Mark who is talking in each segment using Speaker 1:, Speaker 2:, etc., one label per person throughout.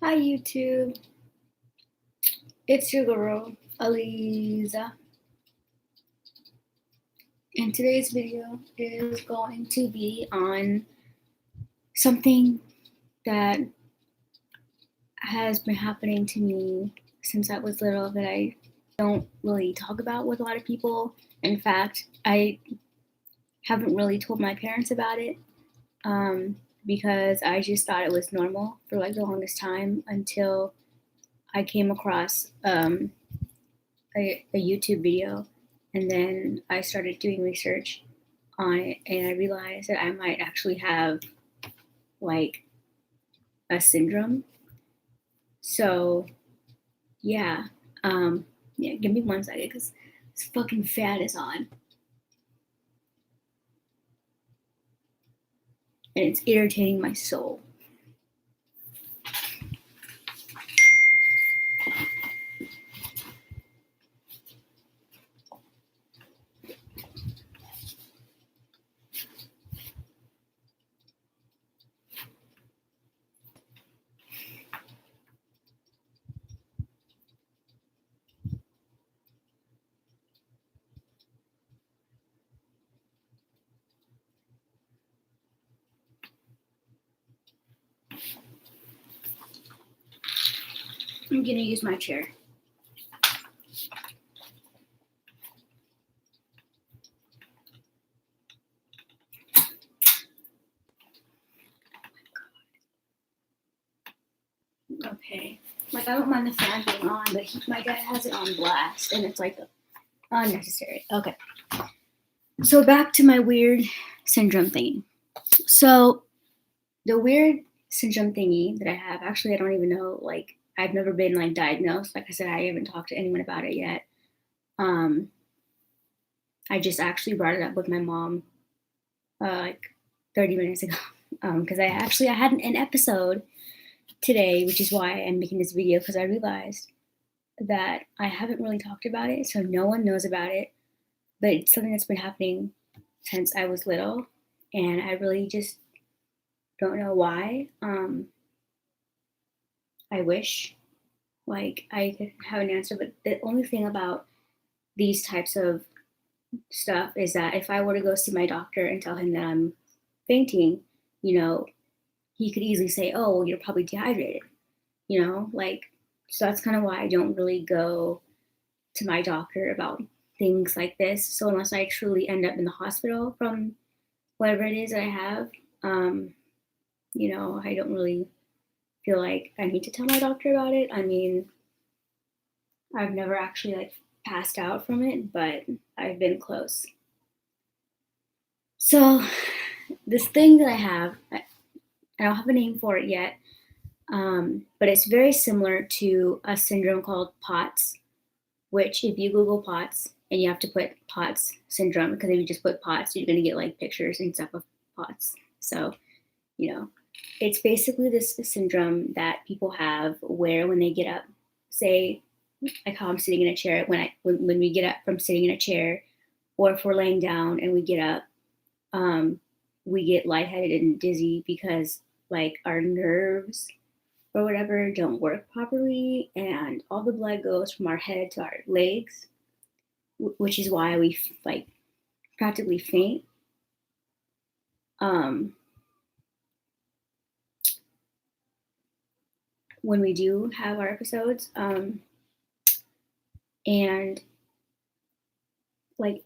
Speaker 1: Hi YouTube, it's your girl, Aliza, and today's video is going to be on something that has been happening to me since I was little that I don't really talk about with a lot of people. In fact, I haven't really told my parents about it because I just thought it was normal for like the longest time until I came across a YouTube video, and then I started doing research on it, and I realized that I might actually have like a syndrome. So yeah, yeah. Give me 1 second because this fucking fan is on, and it's irritating my soul. I'm gonna use my chair. Okay. Like I don't mind the fan being on, but my dad has it on blast, and it's like unnecessary. Okay. So back to my weird syndrome thingy. So the weird syndrome thingy that I have, actually, I don't even know. Like I've never been like diagnosed. Like I said, I haven't talked to anyone about it yet. Um, I just actually brought it up with my mom like 30 minutes ago because I had an episode today, which is why I'm making this video because I realized that I haven't really talked about it, so no one knows about it. But it's something that's been happening since I was little, and I really just don't know why. I wish like I could have an answer, but the only thing about these types of stuff is that if I were to go see my doctor and tell him that I'm fainting, you know, he could easily say, "Oh, well, you're probably dehydrated." Like, so that's kind of why I don't really go to my doctor about things like this. So unless I truly end up in the hospital from whatever it is that I have, um, I don't really feel like I need to tell my doctor about it. I mean, I've never actually like passed out from it, but I've been close. So this thing that I have, I don't have a name for it yet, but it's very similar to a syndrome called POTS, which if you Google POTS and you have to put POTS syndrome, because if you just put POTS, you're going to get like pictures and stuff of POTS. So, you know, it's basically this syndrome that people have where when they get up, say, like how I'm sitting in a chair, when we get up from sitting in a chair, or if we're laying down and we get up, we get lightheaded and dizzy because like our nerves or whatever don't work properly, and all the blood goes from our head to our legs, which is why we like practically faint. Um, when we do have our episodes, and like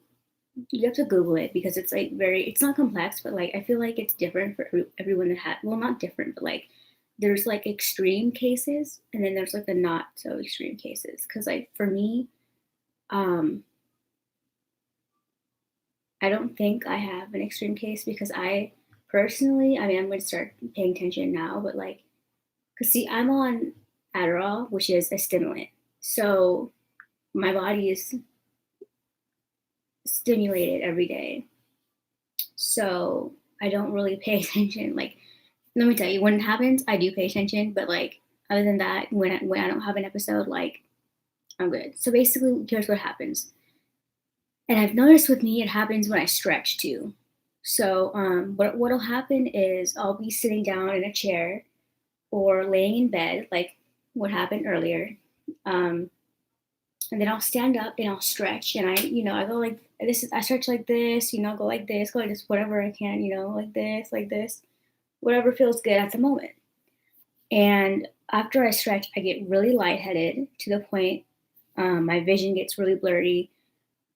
Speaker 1: you have to Google it because it's like it's not complex, but like I feel like it's different for everyone that had, well, not different, but like there's like extreme cases and then there's like the not so extreme cases. Cause like for me, um, I don't think I have an extreme case because I personally, I mean, I'm going to start paying attention now, but like, cause see, I'm on Adderall, which is a stimulant. So my body is stimulated every day. So I don't really pay attention. Like, let me tell you, when it happens, I do pay attention. But like, other than that, when I don't have an episode, like, I'm good. So basically, here's what happens. And I've noticed with me, it happens when I stretch too. So what'll happen is I'll be sitting down in a chair, or laying in bed, like what happened earlier. And then I'll stand up and I'll stretch, and I go like this. I stretch like this, go like this, whatever I can, like this, whatever feels good at the moment. And after I stretch, I get really lightheaded to the point my vision gets really blurry,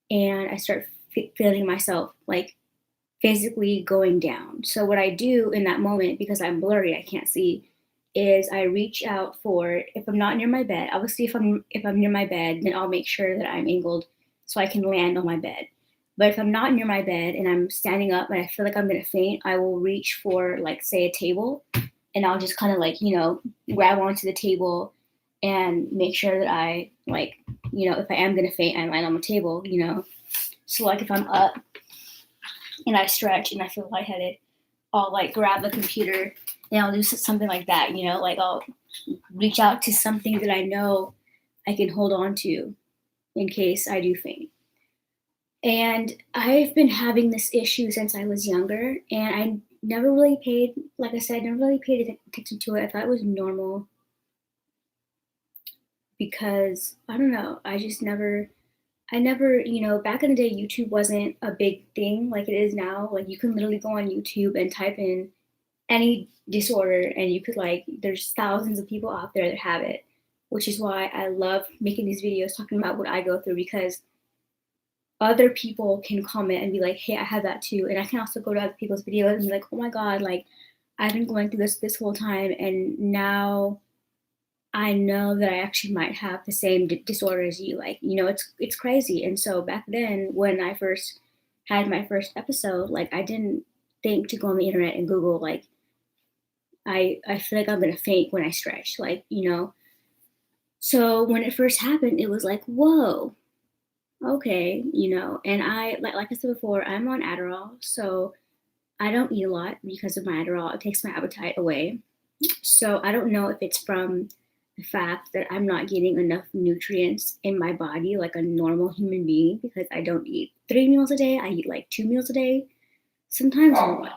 Speaker 1: and I start feeling myself like physically going down. So what I do in that moment, because I'm blurry, I can't see, is I reach out for, if I'm not near my bed, obviously if I'm near my bed, then I'll make sure that I'm angled so I can land on my bed. But if I'm not near my bed and I'm standing up and I feel like I'm gonna faint, I will reach for, like, say, a table, and I'll just kind of like, grab onto the table and make sure that I, like, if I am gonna faint, I land on the table. So like if I'm up and I stretch and I feel lightheaded, I'll like grab the computer and I'll do something like that, like I'll reach out to something that I know I can hold on to in case I do faint. And I've been having this issue since I was younger, and I never really paid, like I said, never really paid attention to it. I thought it was normal because I don't know, I never, back in the day, YouTube wasn't a big thing like it is now. Like you can literally go on YouTube and type in any disorder and you could, like, there's thousands of people out there that have it, which is why I love making these videos talking about what I go through, because other people can comment and be like, hey, I have that too. And I can also go to other people's videos and be like, oh my God, like I've been going through this whole time, and now I know that I actually might have the same disorder as you. Like, it's crazy. And so back then, when I first had my first episode, like I didn't think to go on the internet and Google, like, I feel like I'm gonna faint when I stretch, like. So when it first happened, it was like, whoa, okay. And I, like I said before, I'm on Adderall, so I don't eat a lot because of my Adderall. It takes my appetite away. So I don't know if it's from the fact that I'm not getting enough nutrients in my body like a normal human being, because I don't eat 3 meals a day. I eat like 2 meals a day, sometimes one.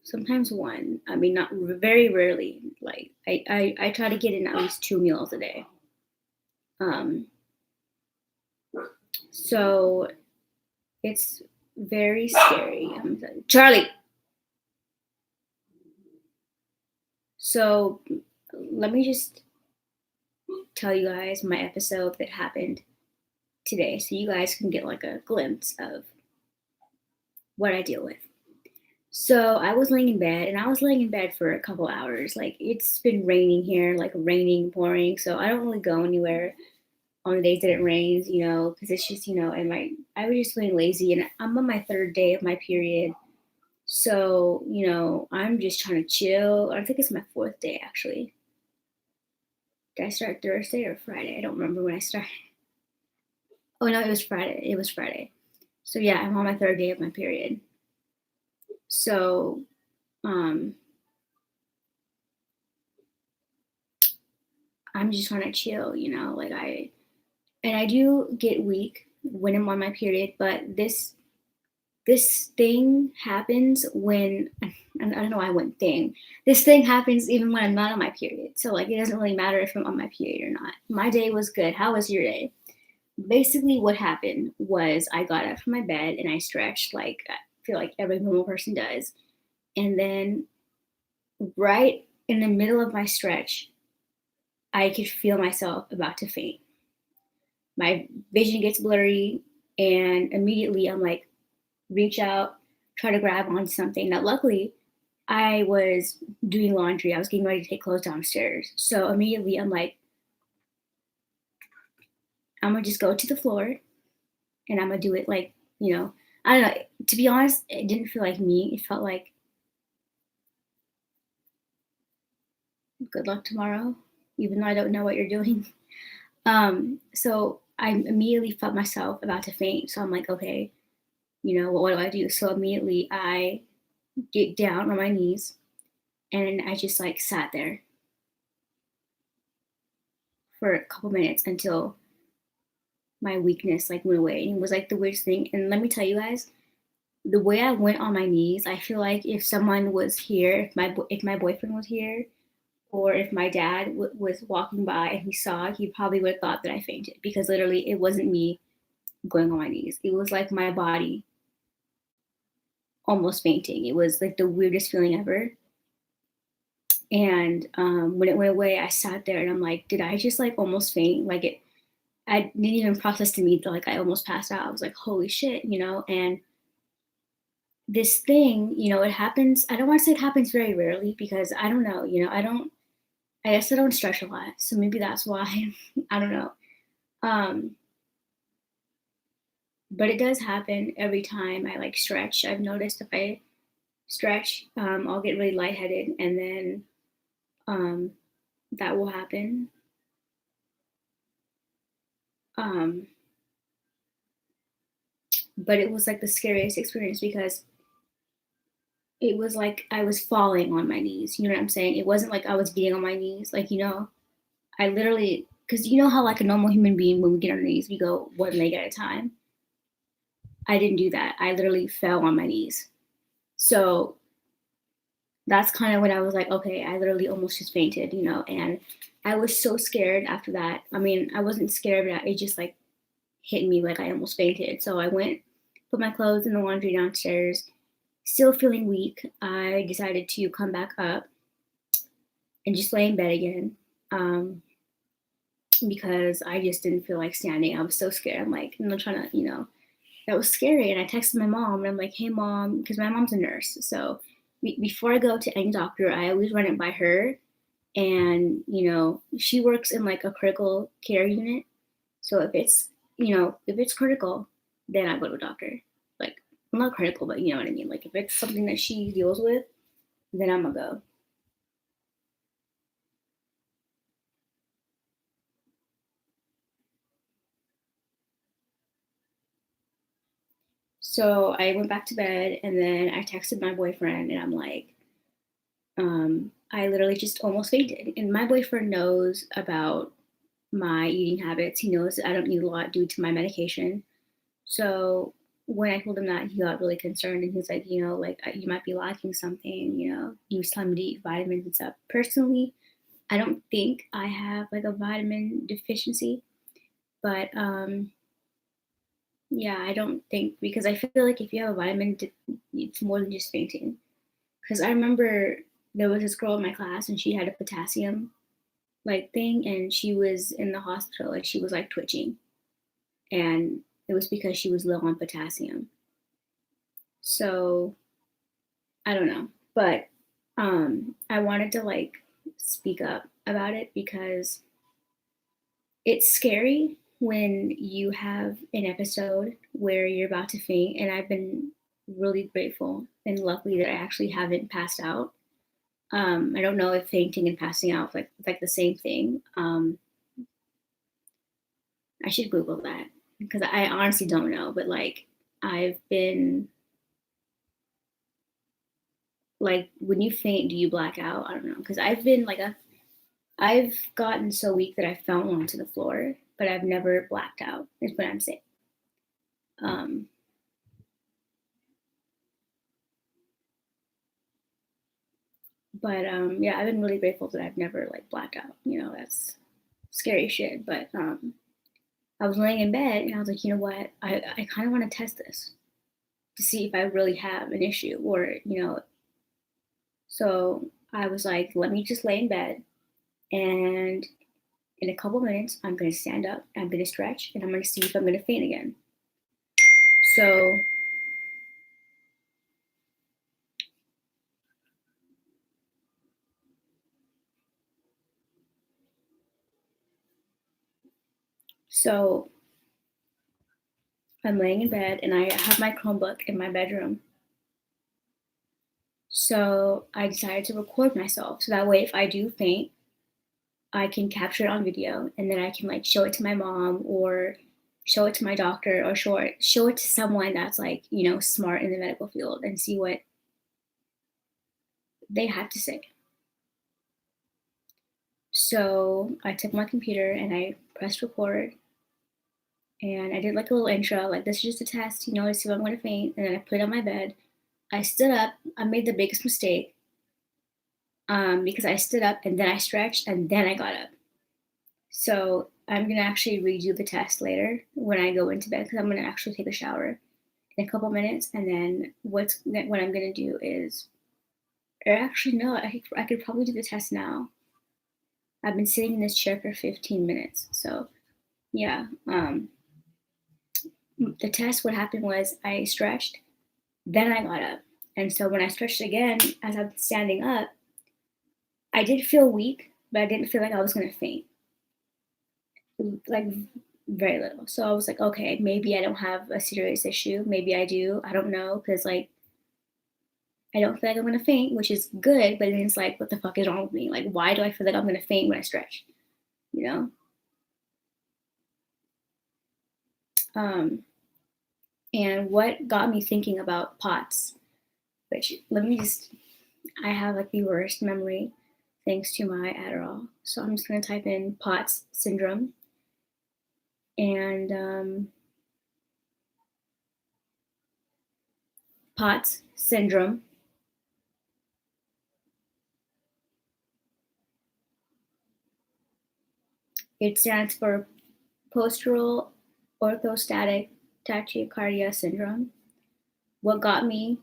Speaker 1: Sometimes one. I mean, not very rarely. Like I try to get in at least 2 meals a day. Um, so it's very scary. Charlie. So let me just tell you guys my episode that happened today so you guys can get like a glimpse of what I deal with. So I was laying in bed, and I was laying in bed for a couple hours. Like it's been raining here, like raining, pouring. So I don't really go anywhere on the days that it rains, because it's just, and I was just feeling lazy, and I'm on my third day of my period. So, I'm just trying to chill. I think it's my fourth day actually. Did I start Thursday or Friday? I don't remember when I started. Oh no, it was Friday. It was Friday. So yeah, I'm on my third day of my period. So, I'm just trying to chill, like I do get weak when I'm on my period, but this thing happens when, I don't know why I went thing. This thing happens even when I'm not on my period. So like it doesn't really matter if I'm on my period or not. My day was good. How was your day? Basically what happened was I got up from my bed and I stretched like I feel like every normal person does. And then right in the middle of my stretch, I could feel myself about to faint. My vision gets blurry, and immediately I'm like, reach out, try to grab onto something. Now, luckily, I was doing laundry. I was getting ready to take clothes downstairs. So immediately I'm like, I'm gonna just go to the floor and I'm gonna do it like, I don't know. To be honest, it didn't feel like me. It felt like good luck tomorrow, even though I don't know what you're doing. So I immediately felt myself about to faint. So I'm like, okay, what do I do? So immediately I get down on my knees and I just like sat there for a couple minutes until my weakness like went away. And it was like the weirdest thing. And let me tell you guys, the way I went on my knees, I feel like if someone was here, if my boyfriend was here, or if my dad was walking by and he saw, he probably would have thought that I fainted, because literally it wasn't me going on my knees. It was like my body almost fainting. It was like the weirdest feeling ever. And when it went away, I sat there and I'm like, did I just like almost faint? Like it, I didn't even process to me that like I almost passed out. I was like, holy shit, you know? And this thing, you know, it happens. I don't want to say it happens very rarely, because I don't know, you know, I guess I don't stretch a lot. So maybe that's why. I don't know. Um, but it does happen every time I like stretch. I've noticed if I stretch, I'll get really lightheaded, and then um, that will happen. Um, but it was like the scariest experience, because it was like I was falling on my knees. You know what I'm saying? It wasn't like I was getting on my knees. Like, you know, I literally, because you know how like a normal human being, when we get on our knees, we go one leg at a time. I didn't do that. I literally fell on my knees. So that's kind of when I was like, okay, I literally almost just fainted, you know, and I was so scared after that. I mean, I wasn't scared, but it just like hit me like I almost fainted. So I went, put my clothes in the laundry downstairs, still feeling weak. I decided to come back up and just lay in bed again, um, because I just didn't feel like standing. I was so scared. I'm like, I'm not trying to, you know, that was scary. And I texted my mom and I'm like, hey, mom, because my mom's a nurse. So before I go to any doctor, I always run it by her. And, you know, she works in like a critical care unit. So if it's, you know, if it's critical, then I go to a doctor. Like, well, not critical, but you know what I mean? Like, if it's something that she deals with, then I'm gonna go. So I went back to bed and then I texted my boyfriend and I'm like, I literally just almost fainted. And my boyfriend knows about my eating habits. He knows that I don't eat a lot due to my medication. So when I told him that, he got really concerned and he's like, you know, like you might be lacking something, you know, he was telling me to eat vitamins and stuff. Personally, I don't think I have like a vitamin deficiency, but yeah, I don't think, because I feel like if you have a it's more than just fainting. Because I remember there was this girl in my class and she had a potassium like thing and she was in the hospital and she was like twitching, and it was because she was low on potassium. So I don't know, but I wanted to like speak up about it because it's scary when you have an episode where you're about to faint, and I've been really grateful and lucky that I actually haven't passed out. I don't know if fainting and passing out like the same thing. I should Google that because I honestly don't know. But like I've been like, when you faint, do you black out? I don't know, because I've gotten so weak that I fell onto the floor, but I've never blacked out. Is what I'm saying. Um, but yeah, I've been really grateful that I've never like blacked out. You know, that's scary shit. But I was laying in bed and I was like, you know what? I kind of want to test this to see if I really have an issue, or you know. So I was like, let me just lay in bed, and in a couple minutes, I'm gonna stand up, I'm gonna stretch, and I'm gonna see if I'm gonna faint again. So so I'm laying in bed and I have my Chromebook in my bedroom. So I decided to record myself. So that way, if I do faint, I can capture it on video and then I can like show it to my mom or show it to my doctor or show it to someone that's like, you know, smart in the medical field and see what they have to say. So I took my computer and I pressed record And I did like a little intro, like this is just a test, to see if I'm gonna faint. And then I put it on my bed. I stood up. I made the biggest mistake because I stood up and then I stretched and then I got up. So I'm gonna actually redo the test later when I go into bed because I'm gonna actually take a shower in a couple minutes, and then what I'm gonna do is, or actually no, I could probably do the test now. I've been sitting in this chair for 15 minutes, so yeah. The test, what happened was I stretched, then I got up, and so when I stretched again as I'm standing up, I did feel weak, but I didn't feel like I was gonna faint, like very little. So I was like, okay, maybe I don't have a serious issue. Maybe I do. I don't know, because like I don't feel like I'm gonna faint, which is good. But then it's like, what the fuck is wrong with me? Like, why do I feel like I'm gonna faint when I stretch? You know. Um, and what got me thinking about POTS, which let me just, I have like the worst memory thanks to my Adderall. So I'm just gonna type in POTS syndrome, and POTS syndrome. It stands for postural orthostatic tachycardia syndrome. What got me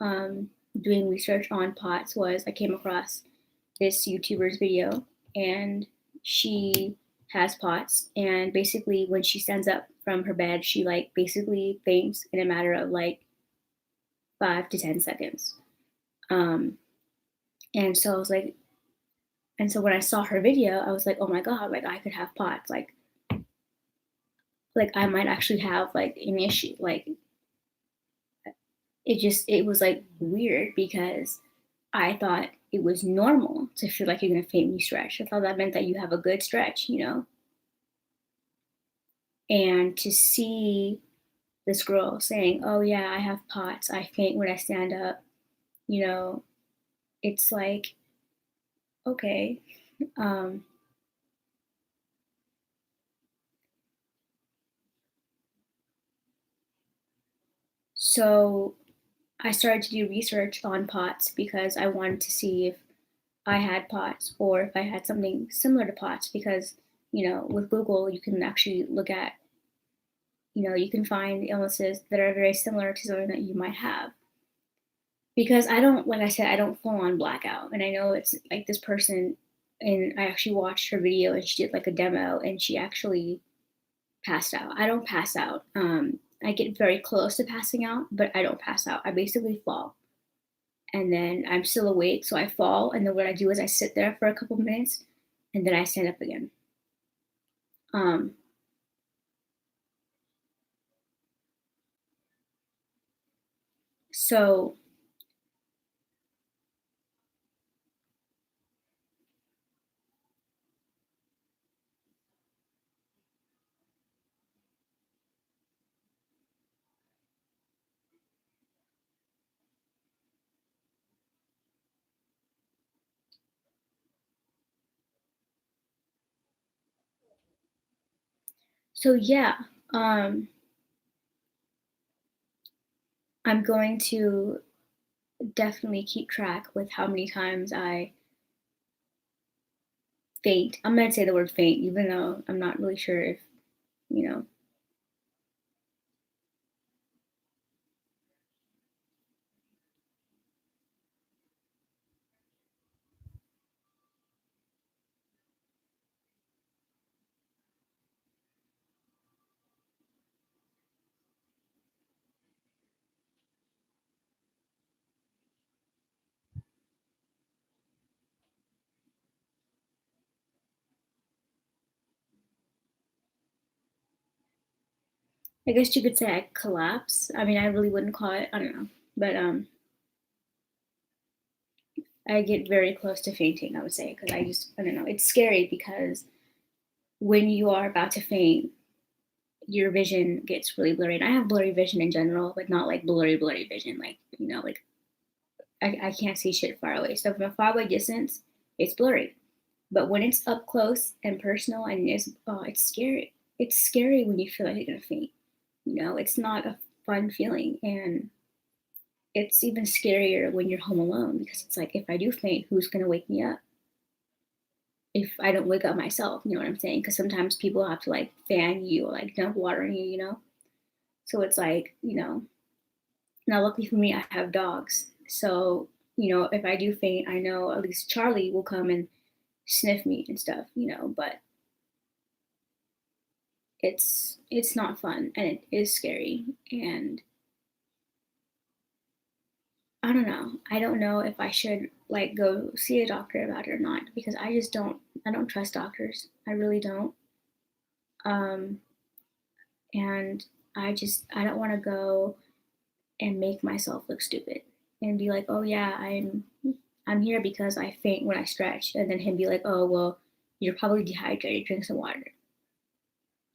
Speaker 1: doing research on POTS was I came across this YouTuber's video, and she has POTS, and basically when she stands up from her bed, she like basically faints in a matter of like 5 to 10 seconds. Um, and so I was like, and so when I saw her video, I was like, oh my god, like I could have POTS, like I might actually have like an issue. Like it was like weird because I thought it was normal to feel like you're gonna faint when you stretch. I thought that meant that you have a good stretch. And to see this girl saying, "Oh yeah, I have POTS. I faint when I stand up," you know, it's like, okay. Um, so I started to do research on POTS because I wanted to see if I had POTS or if I had something similar to POTS because, with Google, you can actually look at, you can find illnesses that are very similar to something that you might have. Because I don't, like I said, I don't full on blackout. And I know it's like this person, and I actually watched her video and she did like a demo and she actually passed out. I don't pass out. I get very close to passing out, but I don't pass out. I basically fall. And then I'm still awake, so I fall. And then what I do is I sit there for a couple minutes and then I stand up again. Um, so so yeah, um, I'm going to definitely keep track with how many times I faint. I'm gonna say the word faint, even though I'm not really sure if, you know, I guess you could say I collapse. I mean, I really wouldn't call it, I don't know. But I get very close to fainting, I would say, because I don't know. It's scary because when you are about to faint, your vision gets really blurry. And I have blurry vision in general, but not like blurry vision. Like, like I can't see shit far away. So from a far away distance, it's blurry. But when it's up close and personal and it's scary. it's scary when you feel like you're gonna faint. It's not a fun feeling, and it's even scarier when you're home alone because it's like, if I do faint, who's gonna wake me up? If I don't wake up myself, you know what I'm saying? Because sometimes people have to like fan you or like dump water on you. So it's like, now luckily for me, I have dogs. So, if I do faint, I know at least Charlie will come and sniff me and stuff, but it's not fun and it is scary. And I don't know. I don't know if I should like go see a doctor about it or not because I don't trust doctors. I really don't. Um and I don't want to go and make myself look stupid and be like, "Oh yeah, I'm here because I faint when I stretch." And then him be like, "Oh, well, you're probably dehydrated. Drink some water."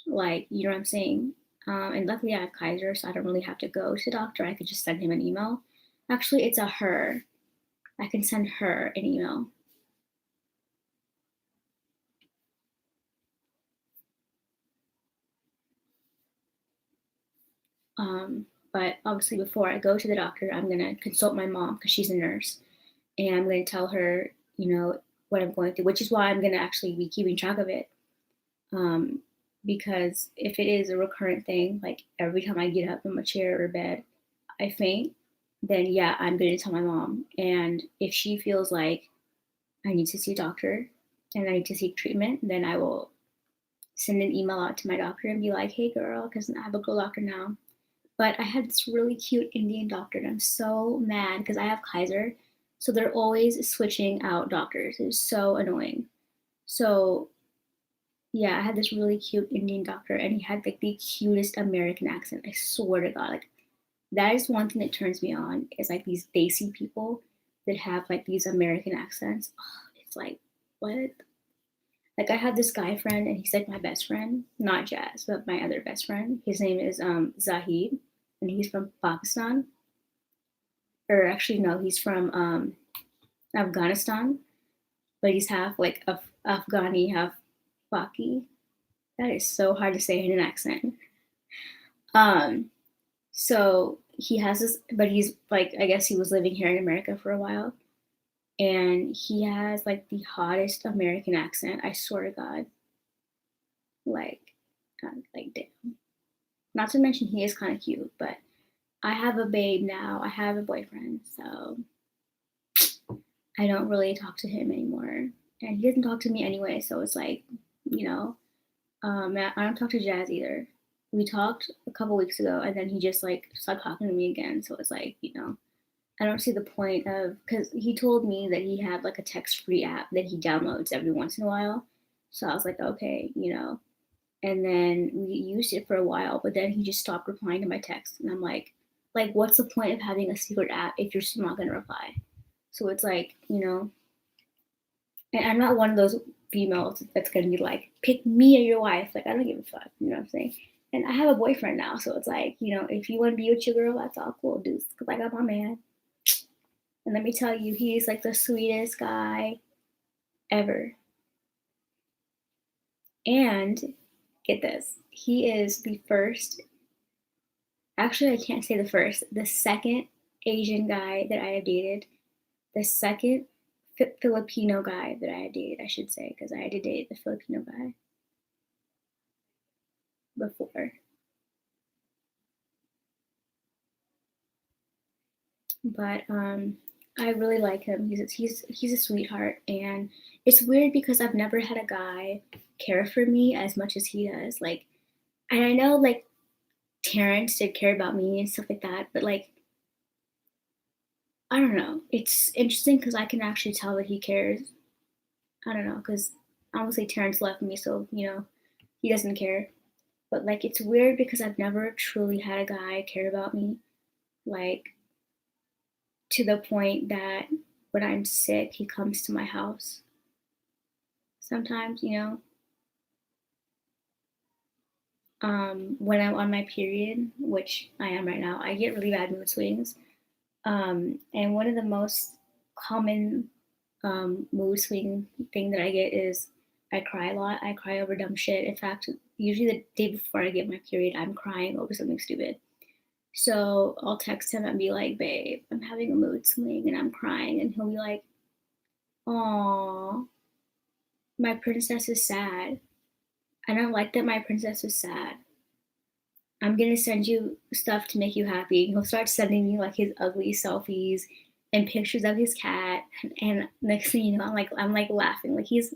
Speaker 1: Like, you know what I'm saying? And luckily I have Kaiser, so I don't really have to go to the doctor. I could just send him an email. Actually, it's a her. I can send her an email. But obviously, before I go to the doctor, I'm gonna consult my mom because she's a nurse, and I'm gonna tell her, what I'm going through, which is why I'm gonna actually be keeping track of it. Um, because if it is a recurrent thing, like every time I get up from a chair or bed, I faint, then yeah, I'm gonna tell my mom. And if she feels like I need to see a doctor and I need to seek treatment, then I will send an email out to my doctor and be like, "Hey, girl, because I have a girl doctor now." But I had this really cute Indian doctor, and I'm so mad because I have Kaiser, so they're always switching out doctors. It's so annoying. So yeah, I had this really cute Indian doctor, and he had like the cutest American accent. I swear to God, like that is one thing that turns me on is like these Desi people that have like these American accents. Oh, it's like what? Like I have this guy friend, and he's like my best friend, not Jazz, but my other best friend. His name is Zahid, and he's from Pakistan. Or actually, no, he's from Afghanistan, but he's half like Afghani, half Paki. That is so hard to say in an accent. Um, so he has this, but he's like, I guess he was living here in America for a while, and he has like the hottest American accent. I swear to God, like, like damn. Not to mention he is kind of cute, but I have a babe now. I have a boyfriend, so I don't really talk to him anymore, and he doesn't talk to me anyway. So it's like, you know, I don't talk to Jazz either. We talked a couple weeks ago, and then he just like stopped talking to me again. So it's like, I don't see the point of because he told me that he had like a text-free app that he downloads every once in a while. So I was like, okay. And then we used it for a while, but then he just stopped replying to my text, and I'm like, what's the point of having a secret app if you're still not gonna reply? So it's like, and I'm not one of those females that's gonna be like, pick me or your wife. Like, I don't give a fuck. You know what I'm saying? And I have a boyfriend now, so it's like, if you want to be with your girl, that's all cool, dudes. Cause I got my man, and let me tell you, he's like the sweetest guy ever. And get this, he is the first. Actually, I can't say the first. The second Asian guy that I have dated. The second Filipino guy that I had dated, I should say, because I had to date the Filipino guy before. But I really like him. He's a sweetheart, and it's weird because I've never had a guy care for me as much as he does. Like, and I know like Terrence did care about me and stuff like that, but like I don't know. It's interesting because I can actually tell that he cares. I don't know because obviously Terrence left me, so he doesn't care. But like it's weird because I've never truly had a guy care about me, like to the point that when I'm sick, he comes to my house. Sometimes, when I'm on my period, which I am right now, I get really bad mood swings. And one of the most common mood swing thing that I get is I cry a lot. I cry over dumb shit. In fact, usually the day before I get my period, I'm crying over something stupid. So I'll text him and be like, babe, I'm having a mood swing and I'm crying. And he'll be like, aw, my princess is sad. I don't like that my princess is sad. I'm gonna send you stuff to make you happy. And he'll start sending me like his ugly selfies and pictures of his cat. And next thing you know, I'm like laughing. Like he's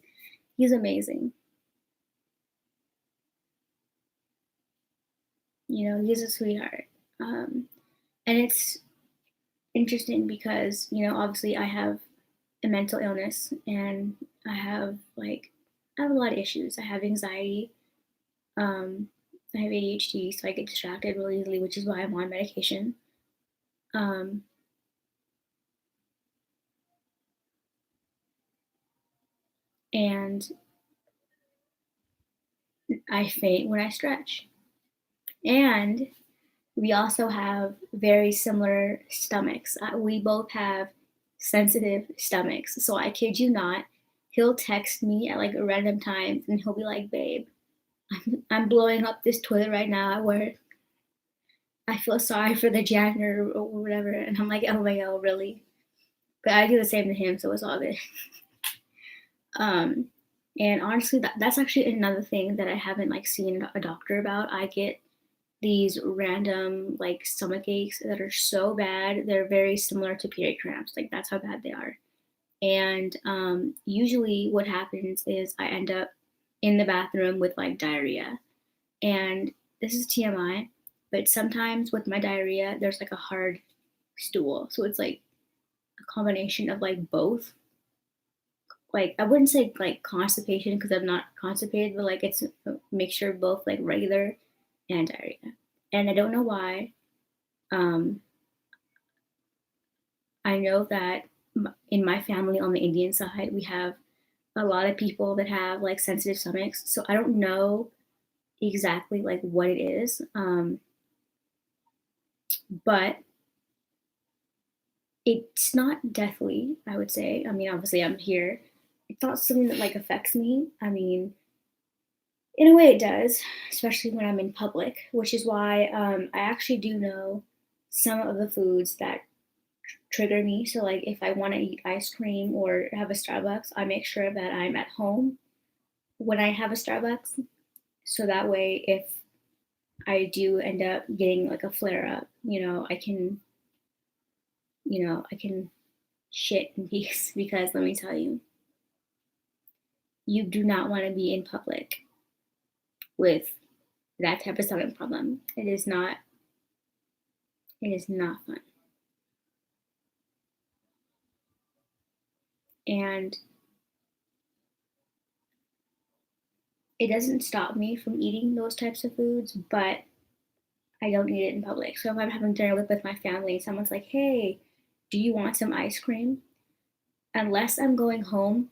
Speaker 1: amazing. He's a sweetheart. And it's interesting because, obviously I have a mental illness and I have a lot of issues. I have anxiety. Um, I have ADHD, so I get distracted really easily, which is why I'm on medication. Um, and I faint when I stretch. And we also have very similar stomachs. We both have sensitive stomachs. So I kid you not, he'll text me at like random times and he'll be like, babe, I'm blowing up this toilet right now at work. I feel sorry for the janitor or whatever. And I'm like, oh my God, really? But I do the same to him, so it's all good. um, and honestly, that's actually another thing that I haven't like seen a doctor about. I get these random like stomach aches that are so bad. They're very similar to period cramps. Like that's how bad they are. And usually, what happens is I end up in the bathroom with like diarrhea. And this is TMI, but sometimes with my diarrhea, there's like a hard stool. So it's like a combination of like both. Like I wouldn't say like constipation because I'm not constipated, but like it's a mixture of both like regular and diarrhea. And I don't know why. Um, I know that in my family on the Indian side, we have a lot of people that have like sensitive stomachs. So I don't know exactly like what it is. But it's not deathly, I would say. I mean, obviously I'm here. It's not something that like affects me. I mean, in a way it does, especially when I'm in public, which is why I actually do know some of the foods that trigger me. So like if I want to eat ice cream or have a Starbucks, I make sure that I'm at home when I have a Starbucks. So that way if I do end up getting like a flare up, I can shit in peace because let me tell you, you do not want to be in public with that type of stomach problem. It is not fun. And it doesn't stop me from eating those types of foods, but I don't eat it in public. So if I'm having dinner with my family and someone's like, hey, do you want some ice cream? Unless I'm going home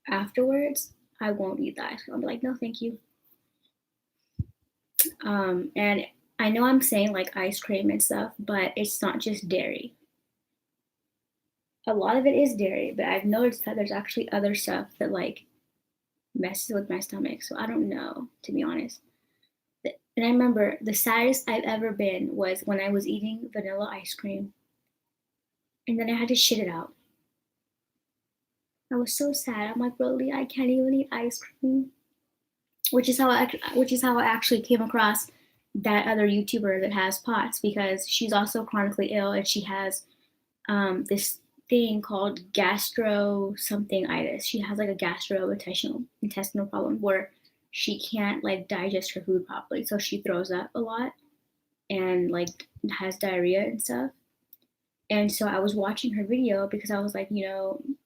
Speaker 1: afterwards, I won't eat the ice cream. I'll be like, no, thank you. And I know I'm saying like ice cream and stuff, but it's not just dairy. A lot of it is dairy, but I've noticed that there's actually other stuff that like messes with my stomach. So I don't know, to be honest. And I remember the saddest I've ever been was when I was eating vanilla ice cream and then I had to shit it out. I was so sad. I'm like, really, I can't even eat ice cream, which is how I actually came across that other YouTuber that has POTS because she's also chronically ill and she has this thing called gastro something itis. She has like a gastrointestinal problem where she can't like digest her food properly, so she throws up a lot and like has diarrhea and stuff. And so I was watching her video because I was like,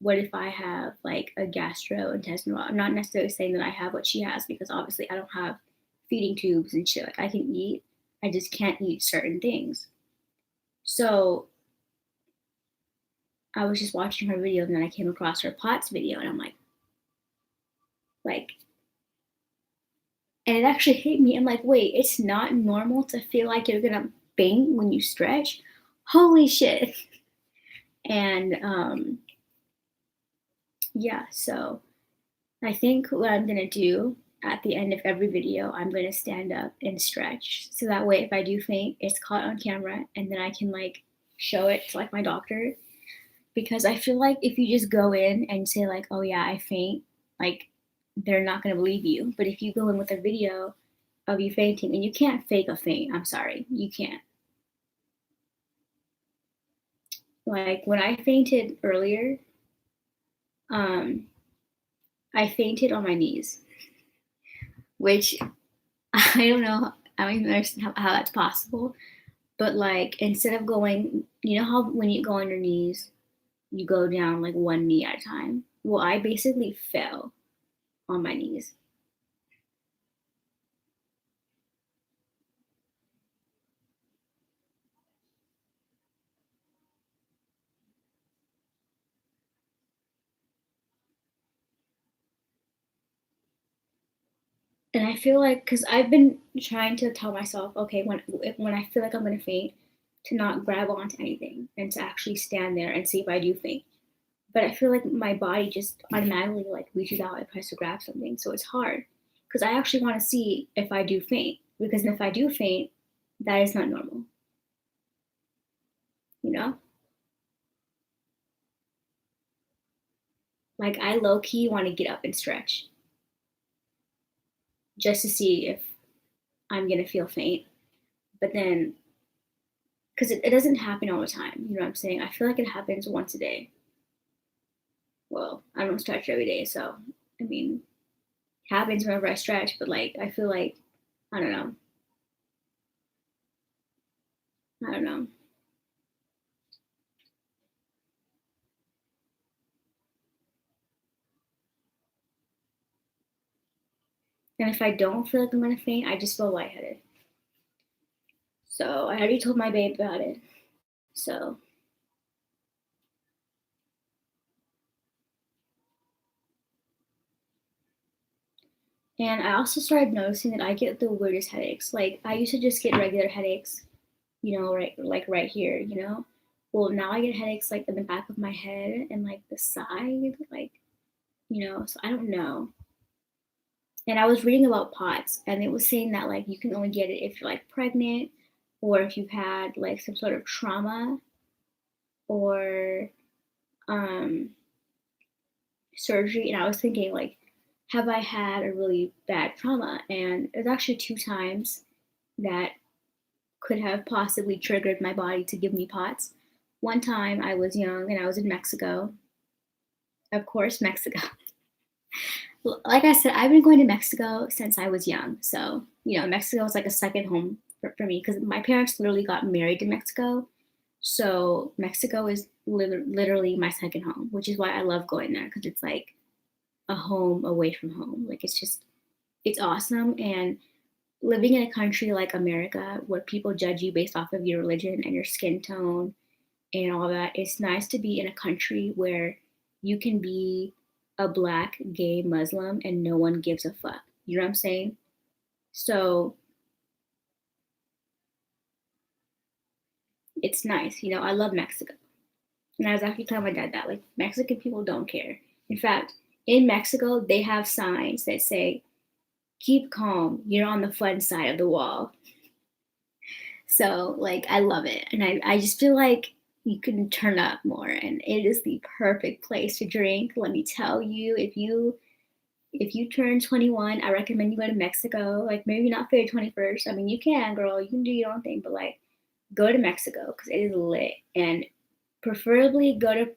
Speaker 1: what if I have like a gastrointestinal? I'm not necessarily saying that I have what she has because obviously I don't have feeding tubes and shit. Like I can eat, I just can't eat certain things. So I was just watching her video and then I came across her POTS video and I'm like, and it actually hit me. I'm like, wait, it's not normal to feel like you're gonna faint when you stretch. Holy shit. And yeah, so I think what I'm gonna do at the end of every video, I'm gonna stand up and stretch. So that way, if I do faint, it's caught on camera and then I can like show it to like my doctor. Because I feel like if you just go in and say like, oh yeah, I faint, like they're not gonna believe you. But if you go in with a video of you fainting, and you can't fake a faint, I'm sorry, you can't. Like when I fainted earlier, um, I fainted on my knees, which I don't know. I don't even understand how that's possible. But like instead of going, you know how when you go on your knees, you go down like one knee at a time. Well, I basically fell on my knees. And I feel like because I've been trying to tell myself, okay, when I feel like I'm gonna faint, to not grab onto anything and to actually stand there and see if I do faint. But I feel like my body just automatically like reaches out and tries to grab something, so it's hard because I actually want to see if I do faint, because if I do faint, that is not normal, you know? Like I low key want to get up and stretch just to see if I'm gonna feel faint. But then, because it doesn't happen all the time, you know what I'm saying? I feel like it happens once a day. Well, I don't stretch every day, so I mean, it happens whenever I stretch, but like I feel like I don't know. I don't know. And if I don't feel like I'm gonna faint, I just feel lightheaded. So I already told my babe about it. So and I also started noticing that I get the weirdest headaches. Like I used to just get regular headaches, you know, right like right here, you know. Well, now I get headaches like in the back of my head and like the side, like you know. So I don't know. And I was reading about POTS, and it was saying that like you can only get it if you're like pregnant, or if you've had like some sort of trauma, or um, surgery. And I was thinking like, have I had a really bad trauma? And there's actually two times that could have possibly triggered my body to give me POTS. One time I was young and I was in Mexico. Of course, Mexico. Like I said, I've been going to Mexico since I was young. So, you know, Mexico was like a second home for me because my parents literally got married in Mexico. So, Mexico is literally my second home, which is why I love going there because it's like a home away from home. Like, it's just, it's awesome. And living in a country like America where people judge you based off of your religion and your skin tone and all that, it's nice to be in a country where you can be a black gay Muslim and no one gives a fuck. You know what I'm saying? So it's nice. You know, I love Mexico. And I was actually telling my dad that like Mexican people don't care. In fact, in Mexico, they have signs that say, keep calm, you're on the fun side of the wall. So like I love it. And I just feel like you can turn up more and it is the perfect place to drink. Let me tell you, if you turn 21, I recommend you go to Mexico. Like maybe not for your 21st. I mean you can, girl, you can do your own thing, but like go to Mexico because it is lit. And preferably go to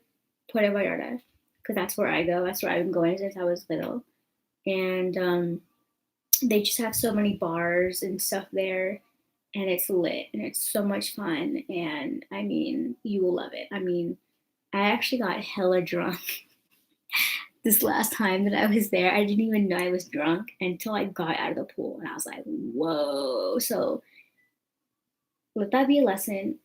Speaker 1: Puerto Vallarta because that's where I go. That's where I've been going since I was little. And they just have so many bars and stuff there, and it's lit and it's so much fun. And I mean, you will love it. I mean, I actually got hella drunk this last time that I was there. I didn't even know I was drunk until I got out of the pool, and I was like, whoa. So let that be a lesson.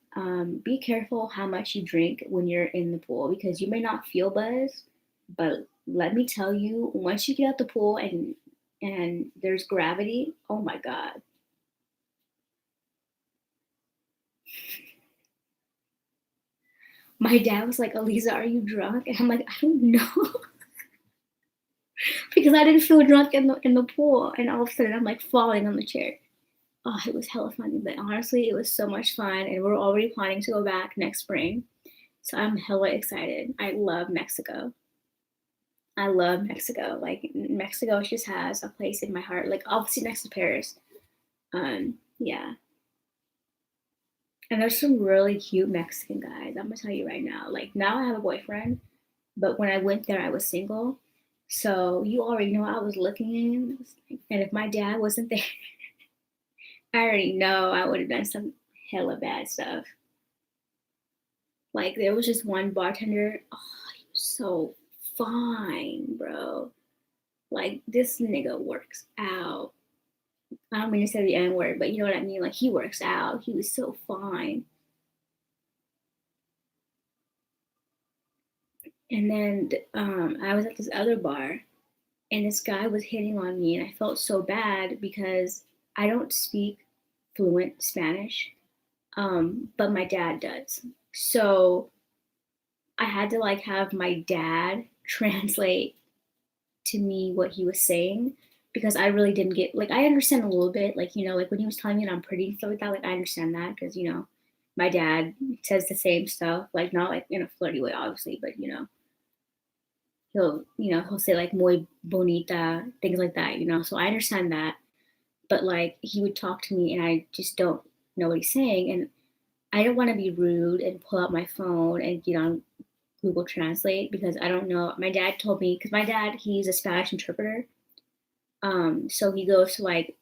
Speaker 1: Be careful how much you drink when you're in the pool because you may not feel buzz, but let me tell you, once you get out the pool and there's gravity, oh my god. My dad was like, Aliza, are you drunk? And I'm like, I don't know. because I didn't feel drunk in the pool, and all of a sudden I'm like falling on the chair. Oh, it was hella funny, but honestly, it was so much fun, and we're already planning to go back next spring. So I'm hella excited. I love Mexico. I love Mexico. Like Mexico just has a place in my heart. Like obviously next to Paris. Yeah. And there's some really cute Mexican guys. I'm gonna tell you right now. Like now I have a boyfriend, but when I went there I was single. So you already know I was looking in. And if my dad wasn't there, I already know I would have done some hella bad stuff. Like there was just one bartender. Oh, he was so fine, bro. Like this nigga works out. I don't mean to say the N word, but you know what I mean. Like he works out. He was so fine. And then I was at this other bar, and this guy was hitting on me, and I felt so bad because I don't speak fluent Spanish, but my dad does. So I had to like have my dad translate to me what he was saying because I really didn't get like I understand a little bit, like like when he was telling me that I'm pretty and stuff like that, like I understand that because my dad says the same stuff, like not like in a flirty way, obviously, but he'll say like muy bonita, things like that, so I understand that. But like he would talk to me and I just don't know what he's saying, and I don't want to be rude and pull out my phone and get on Google Translate because I don't know. My dad told me because my dad, he's a Spanish interpreter. So he goes to like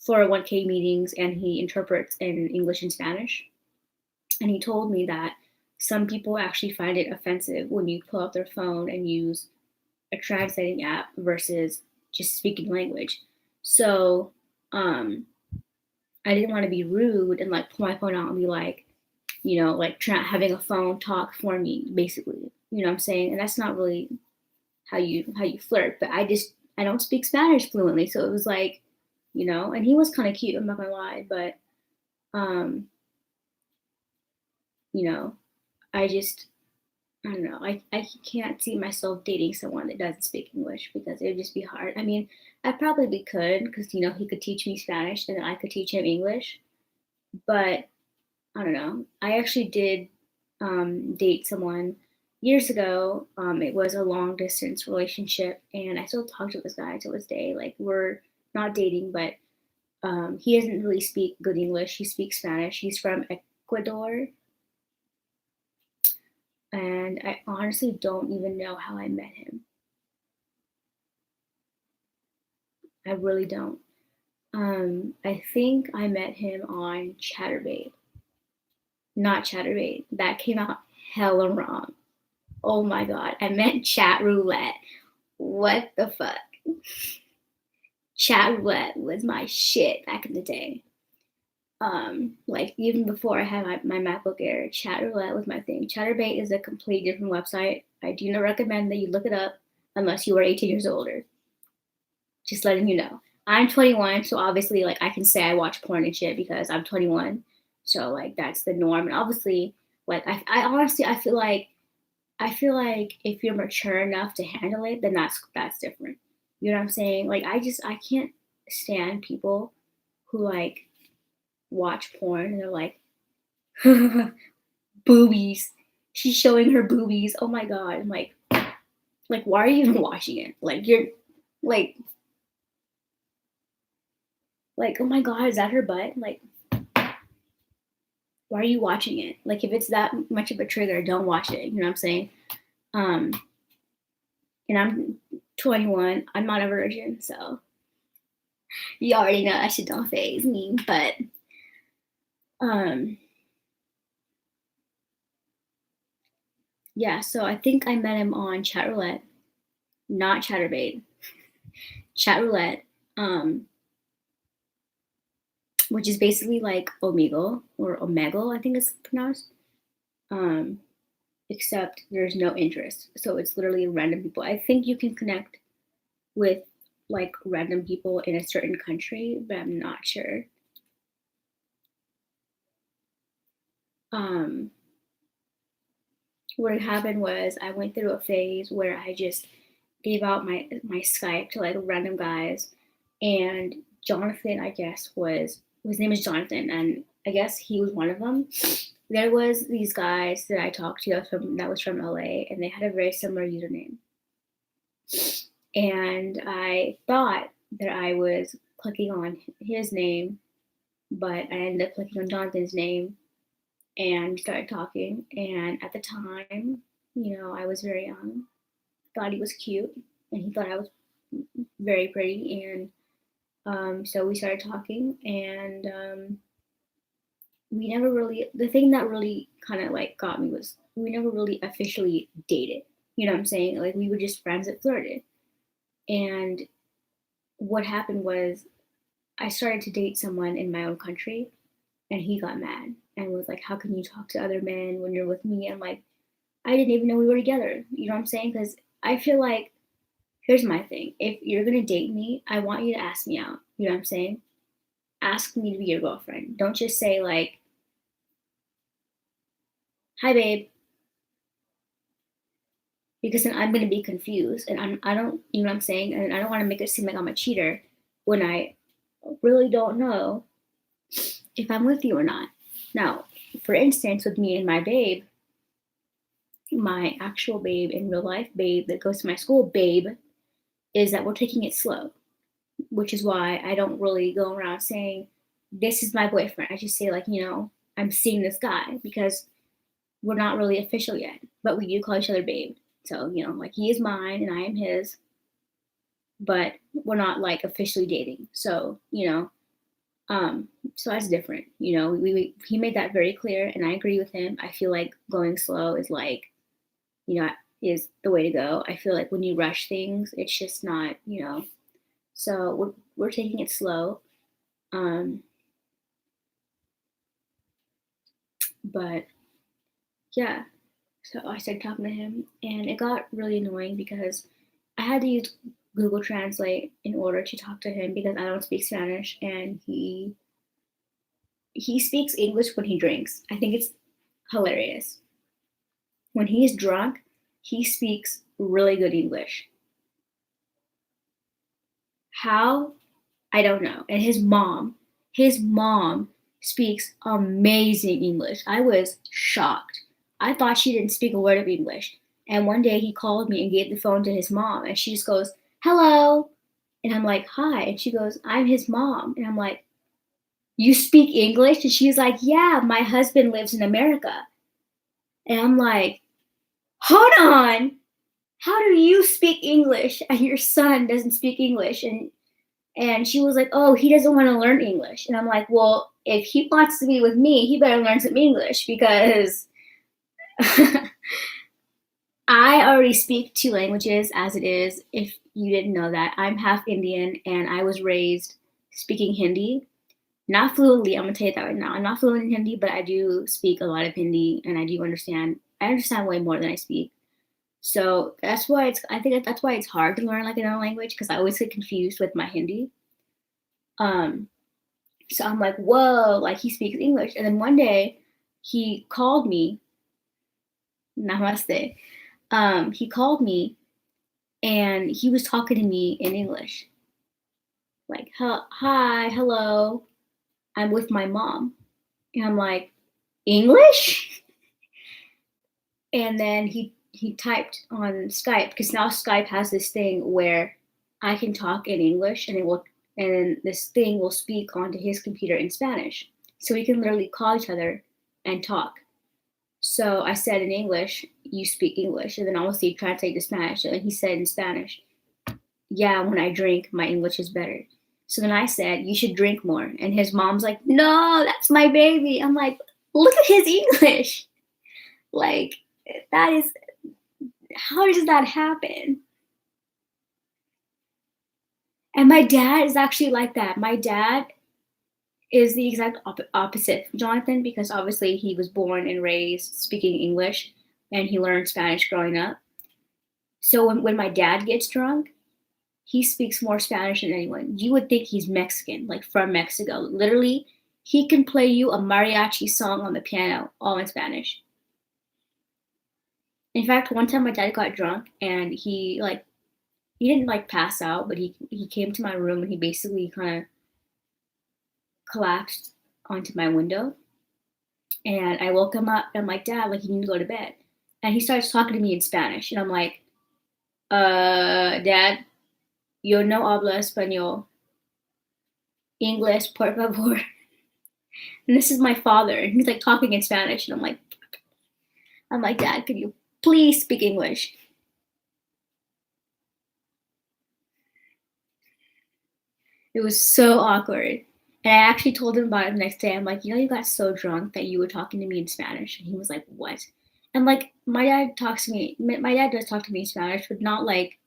Speaker 1: 401k meetings and he interprets in English and Spanish. And he told me that some people actually find it offensive when you pull out their phone and use a translating app versus just speaking language. So I didn't want to be rude and like pull my phone out and be like, like having a phone talk for me, basically. You know what I'm saying? And that's not really how you flirt. But I don't speak Spanish fluently, so it was like, and he was kind of cute. I'm not gonna lie, but um, you know, I don't know. I can't see myself dating someone that doesn't speak English because it would just be hard. I mean, I probably could because he could teach me Spanish and then I could teach him English. But I don't know. I actually did date someone years ago. It was a long distance relationship, and I still talk to this guy to this day. Like we're not dating, but he doesn't really speak good English. He speaks Spanish. He's from Ecuador, and I honestly don't even know how I met him. I really don't. I think I met him on Chatterbait, not Chatterbait. That came out hella wrong. Oh my god, I meant Chat Roulette. What the fuck? Chat Roulette was my shit back in the day. Like even before I had my MacBook Air, Chat Roulette was my thing. Chatterbait is a completely different website. I do not recommend that you look it up unless you are 18 years older. Just letting you know. I'm 21, so obviously like I can say I watch porn and shit because I'm 21. So like that's the norm. And obviously, like I honestly I feel like if you're mature enough to handle it, then that's different. You know what I'm saying? Like I can't stand people who like watch porn and they're like boobies. She's showing her boobies. Oh my god. I'm like why are you even watching it? Like you're like oh my god, is that her butt? Like why are you watching it? Like if it's that much of a trigger, don't watch it. You know what I'm saying? Um and I'm 21. I'm not a virgin, so you already know that shit don't phase me. But um yeah, so I think I met him on Chat Roulette, not Chatterbait. Chat Roulette, which is basically like Omegle or Omegle, I think it's pronounced. Um, Except there's no interest. So it's literally random people. I think you can connect with like random people in a certain country, but I'm not sure. Um, what happened was I went through a phase where I just gave out my Skype to like random guys, and Jonathan, I guess, was his name is Jonathan, and I guess he was one of them. There was these guys that I talked to that was from LA, and they had a very similar username. And I thought that I was clicking on his name, but I ended up clicking on Jonathan's name and started talking. And at the time, I was very young, thought he was cute, and he thought I was very pretty. And so we started talking, and we never really, the thing that really kind of like got me was we never really officially dated. You know what I'm saying? Like we were just friends that flirted. And what happened was I started to date someone in my own country, and he got mad and was like, "How can you talk to other men when you're with me?" I'm like, I didn't even know we were together. You know what I'm saying? Because I feel like, here's my thing: if you're gonna date me, I want you to ask me out. You know what I'm saying? Ask me to be your girlfriend. Don't just say like, "Hi, babe," because then I'm gonna be confused, and I don't, you know what I'm saying? And I don't want to make it seem like I'm a cheater when I really don't know if I'm with you or not. Now, for instance, with me and my babe, my actual babe in real life, babe that goes to my school, babe, is that we're taking it slow, which is why I don't really go around saying, this is my boyfriend. I just say, like, I'm seeing this guy because we're not really official yet, but we do call each other babe. So, like he is mine and I am his, but we're not like officially dating. So, so that's different. He made that very clear, and I agree with him. I feel like going slow is like, is the way to go. I feel like when you rush things, it's just not, So we're taking it slow. But yeah, so I started talking to him, and it got really annoying because I had to use Google Translate in order to talk to him because I don't speak Spanish, and he speaks English when he drinks. I think it's hilarious. When he's drunk, he speaks really good English. How? I don't know. And his mom speaks amazing English. I was shocked. I thought she didn't speak a word of English. And one day he called me and gave the phone to his mom, and she just goes, "Hello." And I'm like, "Hi." And she goes, "I'm his mom." And I'm like, "You speak English?" And she's like, "Yeah, my husband lives in America." And I'm like, "Hold on. How do you speak English and your son doesn't speak English?" And she was like, "Oh, he doesn't want to learn English." And I'm like, "Well, if he wants to be with me, he better learn some English because I already speak two languages as it is. If you didn't know that, I'm half Indian and I was raised speaking Hindi. Not fluently, I'm gonna tell you that right now. I'm not fluent in Hindi, but I do speak a lot of Hindi and I do understand. I understand way more than I speak. So that's why I think that's why it's hard to learn like another language because I always get confused with my Hindi. Um, So I'm like, whoa, like he speaks English. And then one day he called me, namaste. He called me and he was talking to me in English. Like, hi, hello, I'm with my mom. And I'm like, English? And then he typed on Skype because now Skype has this thing where I can talk in English and then this thing will speak onto his computer in Spanish. So we can literally call each other and talk. So I said in English, "You speak English," and then obviously translate to Spanish. And he said in Spanish, "Yeah, when I drink, my English is better." So then I said, "You should drink more." And his mom's like, "No, that's my baby." I'm like, "Look at his English. Like, that is, how does that happen?" And my dad is actually like that. My dad is the exact opposite of Jonathan because obviously he was born and raised speaking English and he learned Spanish growing up. So when my dad gets drunk, he speaks more Spanish than anyone. You would think he's Mexican, like from Mexico. Literally, he can play you a mariachi song on the piano, all in Spanish. In fact, one time my dad got drunk and he like he didn't like pass out, but he came to my room and he basically kind of collapsed onto my window. And I woke him up and I'm like, Dad, like you need to go to bed. And he starts talking to me in Spanish. And I'm like, Dad, yo no habla español. English, por favor. And this is my father. And he's like talking in Spanish. And I'm like, Dad, could you please speak English? It was so awkward. And I actually told him about it the next day. I'm like, you got so drunk that you were talking to me in Spanish. And he was like, what? And like, my dad does talk to me in Spanish, but not like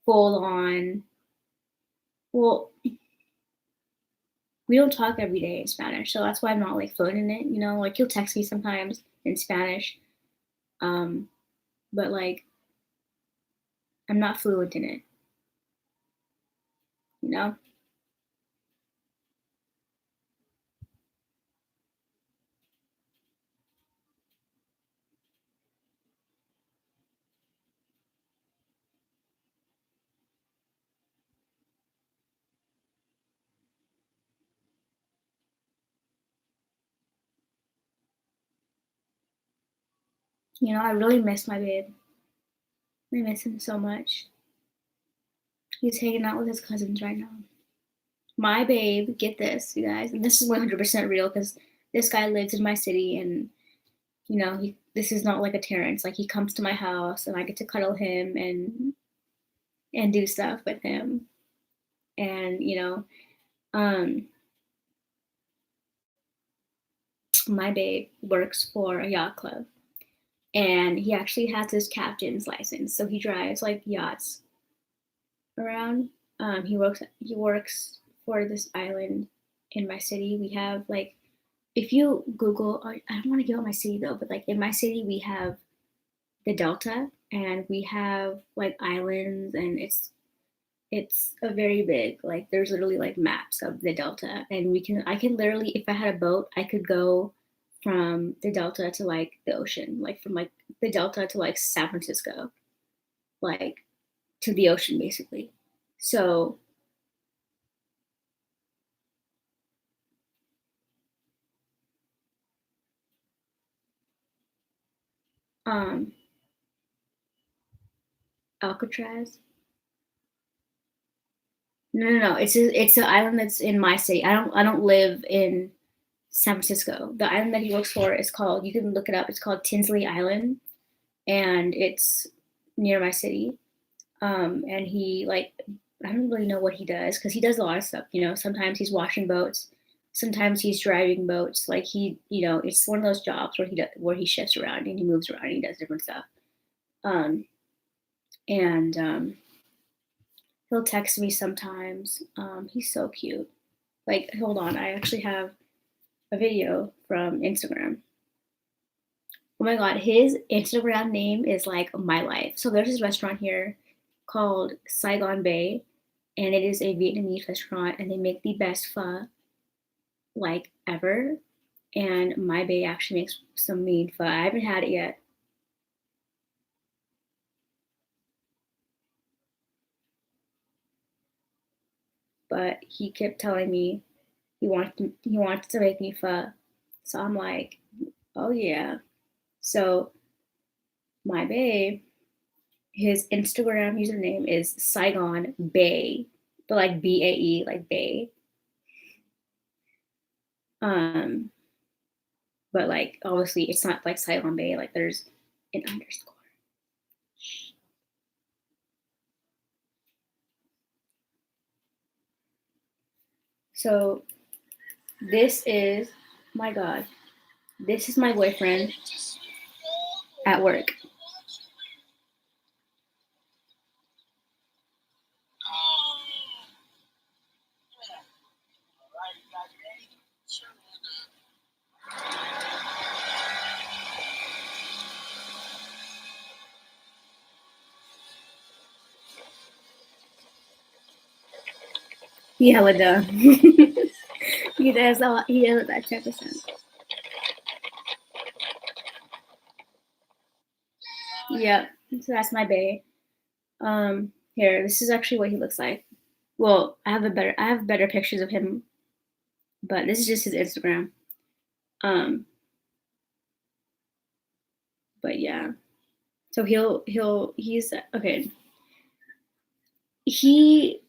Speaker 1: full on. Well, we don't talk every day in Spanish. So that's why I'm not like fluent in it. Like he'll text me sometimes in Spanish. Um, but like, I'm not fluent in it, you know? I really miss my babe. I miss him so much. He's hanging out with his cousins right now. My babe, get this, you guys, and this is 100% real because this guy lives in my city, and this is not like a Terrence. Like he comes to my house, and I get to cuddle him and do stuff with him, and um, my babe works for a yacht club, and he actually has his captain's license, so he drives like yachts around. He works for this island in my city. We have like, if you Google, I don't want to give out my city though, but like in my city we have the Delta, and we have like islands, and it's a very big, like there's literally like maps of the Delta, and I can literally, if I had a boat, I could go from the Delta to like the ocean, like from like the Delta to like San Francisco, like to the ocean basically. So um Alcatraz. No, no, no. It's an island that's in my city. I don't live in San Francisco. The island that he works for is called, you can look it up. It's called Tinsley Island, and it's near my city. And he like, I don't really know what he does because he does a lot of stuff. Sometimes he's washing boats, sometimes he's driving boats. Like it's one of those jobs where he shifts around and he moves around and he does different stuff. Um, and he'll text me sometimes. He's so cute. Like, hold on, I actually have a video from Instagram. Oh my god, his Instagram name is like my life. So there's this restaurant here called Saigon Bay, and it is a Vietnamese restaurant, and they make the best pho like ever. And my bae actually makes some mean pho. I haven't had it yet. But he kept telling me he wants to make me pho. So I'm like, oh yeah. So my bae, his Instagram username is Saigon Bay, but like BAE, like Bay. Um, but like obviously it's not like Saigon Bay, like there's an underscore. So this is, my god, this is my boyfriend at work. He hella dumb. He does that type of stuff. Yep. So that's my bae. Here, this is actually what he looks like. Well, I have better pictures of him, but this is just his Instagram. Um, but yeah. So he's okay. He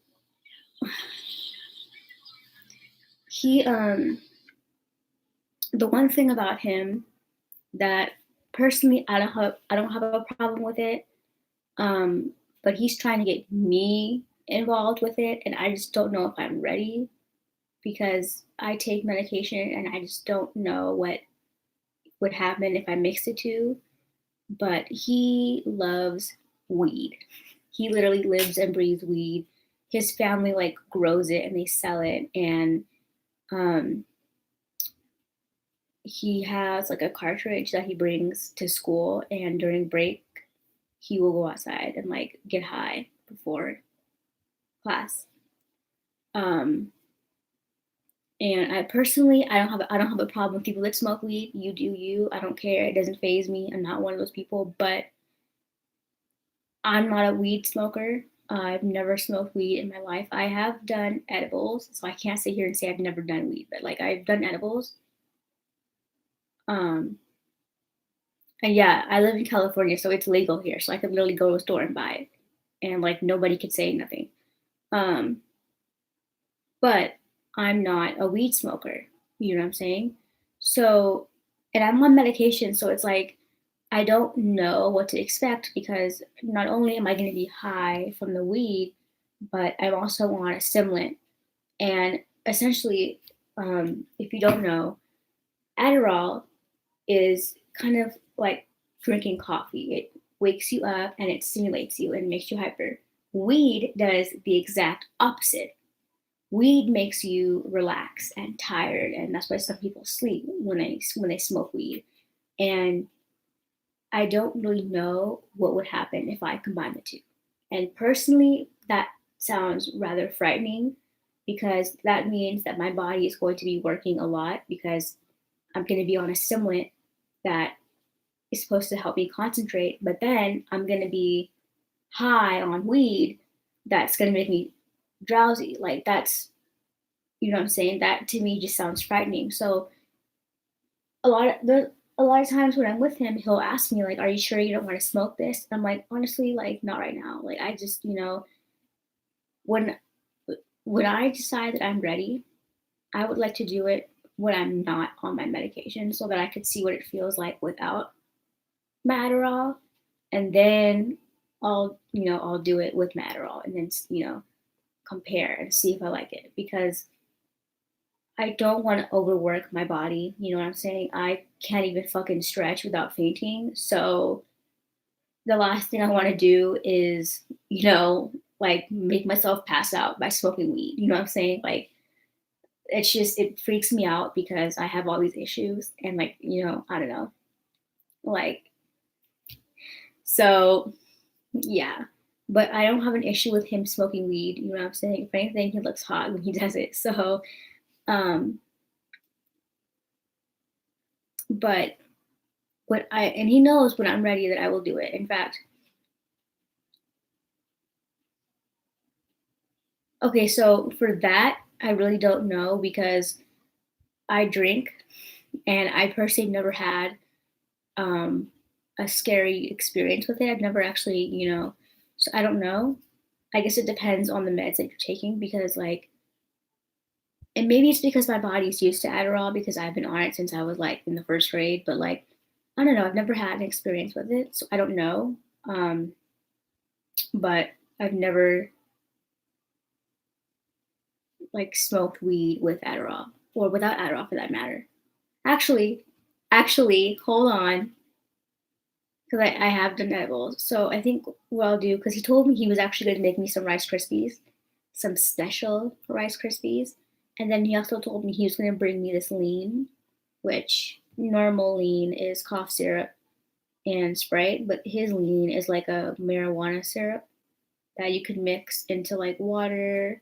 Speaker 1: he the one thing about him that personally I don't have a problem with it. Um, but he's trying to get me involved with it, and I just don't know if I'm ready because I take medication and I just don't know what would happen if I mix the two. But he loves weed. He literally lives and breathes weed. His family like grows it and they sell it, and um, he has like a cartridge that he brings to school, and during break he will go outside and like get high before class. Um, and I personally, I don't have a problem with people that smoke weed. You do you. I don't care. It doesn't phase me. I'm not one of those people. But I'm not a weed smoker. I've never smoked weed in my life. I have done edibles, so I can't sit here and say I've never done weed. But like I've done edibles. Um, and yeah, I live in California, so it's legal here. So I could literally go to a store and buy it, and like nobody could say nothing. Um, but I'm not a weed smoker. You know what I'm saying? So, and I'm on medication, so it's like I don't know what to expect because not only am I going to be high from the weed, but I'm also on a stimulant. And essentially, if you don't know, Adderall is kind of like drinking coffee. It wakes you up and it stimulates you and makes you hyper. Weed does the exact opposite. Weed makes you relax and tired, and that's why some people sleep when they smoke weed. And I don't really know what would happen if I combine the two. And personally, that sounds rather frightening because that means that my body is going to be working a lot because I'm going to be on a stimulant that is supposed to help me concentrate, but then I'm going to be high on weed that's going to make me drowsy. Like that's, you know what I'm saying? That to me just sounds frightening. So a lot of times when I'm with him, he'll ask me like, "Are you sure you don't want to smoke this?" I'm like, honestly, like not right now. Like I just, you know, when when I decide that I'm ready, I would like to do it when I'm not on my medication so that I could see what it feels like without my Adderall, and then I'll do it with my Adderall, and then compare and see if I like it because I don't want to overwork my body. You know what I'm saying? I can't even fucking stretch without fainting. So the last thing I want to do is, like make myself pass out by smoking weed. You know what I'm saying? Like it's just it freaks me out because I have all these issues and like, I don't know. Like so yeah. But I don't have an issue with him smoking weed, you know what I'm saying? If anything, he looks hot when he does it. So um but and he knows when I'm ready that I will do it. In fact, okay, so for that, I really don't know because I drink and I personally never had um, a scary experience with it. I've never actually, so I don't know. I guess it depends on the meds that you're taking because, like, and maybe it's because my body's used to Adderall because I've been on it since I was like in the first grade, but like, I don't know. I've never had an experience with it, so I don't know. Um, but I've never like smoked weed with Adderall or without Adderall for that matter. Actually, hold on, because I have done edibles. So I think what I'll do, because he told me he was actually going to make me some Rice Krispies, some special Rice Krispies, and then he also told me he was going to bring me this lean, which normal lean is cough syrup and Sprite, but his lean is like a marijuana syrup that you can mix into like water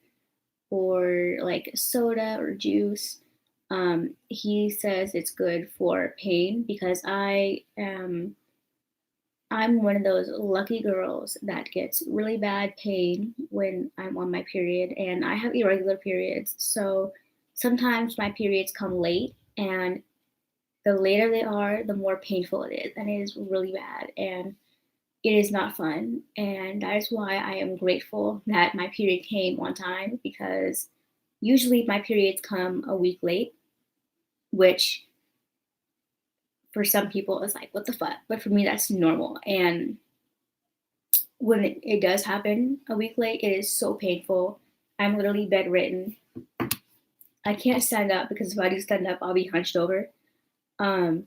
Speaker 1: or like soda or juice. He says it's good for pain because I'm one of those lucky girls that gets really bad pain when I'm on my period, and I have irregular periods. So sometimes my periods come late, and the later they are, the more painful it is, and it is really bad, and it is not fun. And that is why I am grateful that my period came on time, because usually my periods come a week late, which for some people is like, what the fuck? But for me, that's normal. And when it does happen a week late, it is so painful. I'm literally bedridden. I can't stand up because if I do stand up, I'll be hunched over. Um,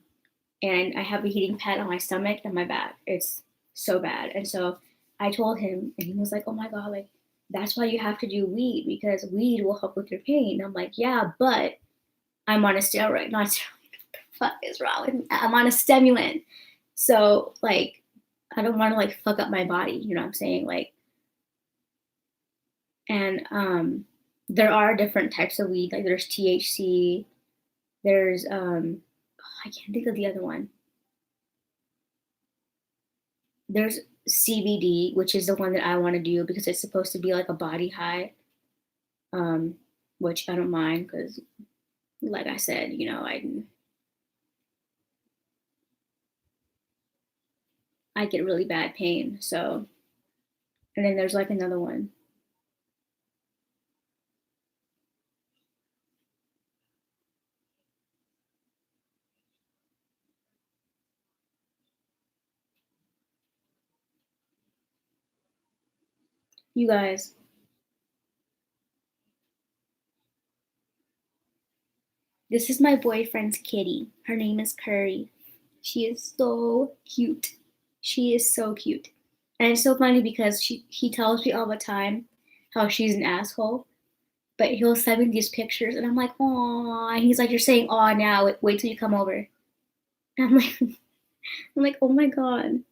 Speaker 1: and I have a heating pad on my stomach and my back. It's so bad. And so I told him, and he was like, "Oh my god, like that's why you have to do weed, because weed will help with your pain." And I'm like, "Yeah, but I'm on a steroid, not a steroid. What the fuck is wrong with me? I'm on a stimulant, so like I don't want to like fuck up my body. You know what I'm saying? Like, and there are different types of weed. Like there's THC. There's I can't think of the other one. There's CBD, which is the one that I want to do because it's supposed to be like a body high, um, which I don't mind because, like I said, you know, I get really bad pain. So, and then there's like another one. You guys, this is my boyfriend's kitty. Her name is Curry. She is so cute. She is so cute. And it's so funny because he tells me all the time how she's an asshole, but he'll send me these pictures and I'm like, "Aw." And he's like, "You're saying aw now. Wait till you come over." And I'm like, I'm like, "Oh my god."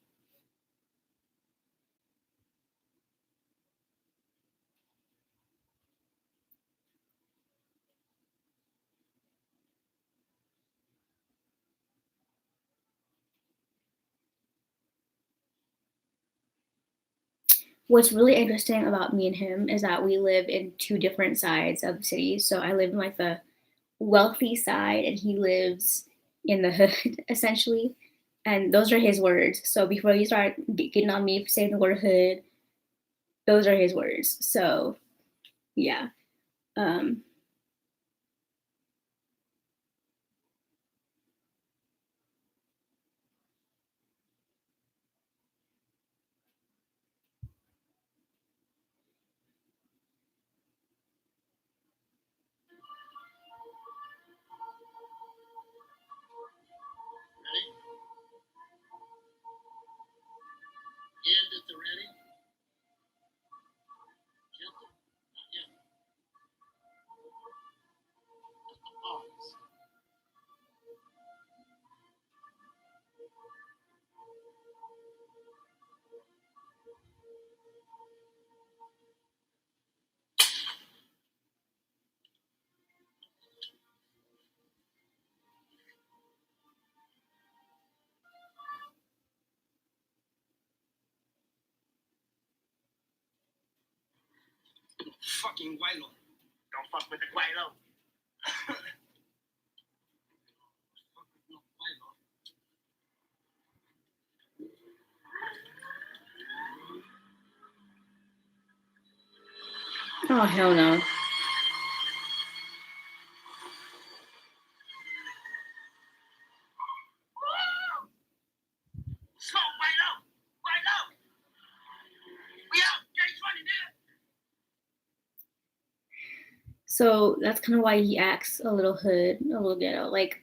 Speaker 1: What's really interesting about me and him is that we live in two different sides of the city. So I live in like the wealthy side and he lives in the hood essentially. And those are his words. So before you start getting on me for saying the word hood, those are his words. So yeah. Um,
Speaker 2: Fucking Guaylo. Don't fuck with the Guaylo.
Speaker 1: oh hell no.
Speaker 2: Smoke Guaylo. Guaylo. We out. Gates running, nigga.
Speaker 1: So that's kind of why he acts a little hood, a little ghetto. Like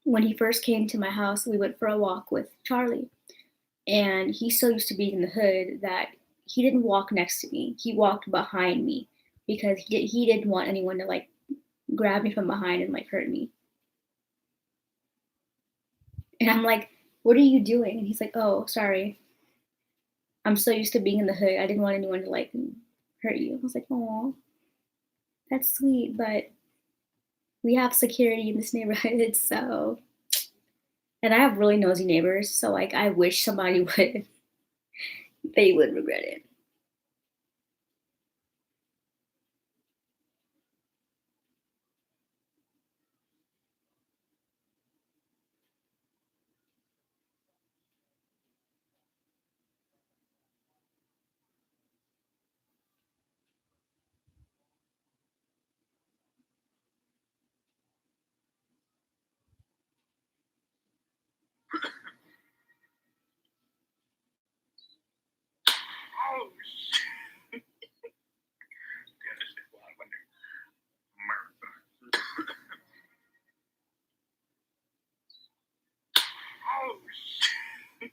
Speaker 1: when he first came to my house, we went for a walk with Charlie, and he's so used to being in the hood that he didn't walk next to me. He walked behind me because he didn't want anyone to like grab me from behind and like hurt me. And I'm like, "What are you doing?" And he's like, "Oh, sorry. I'm so used to being in the hood. I didn't want anyone to like hurt you." I was like, "Oh, that's sweet, but we have security in this neighborhood, so And I have really nosy neighbors, so like I wish somebody would they would regret it.
Speaker 2: Oh, shit. Yeah, this is wild, wasn't it? America. Oh, shit.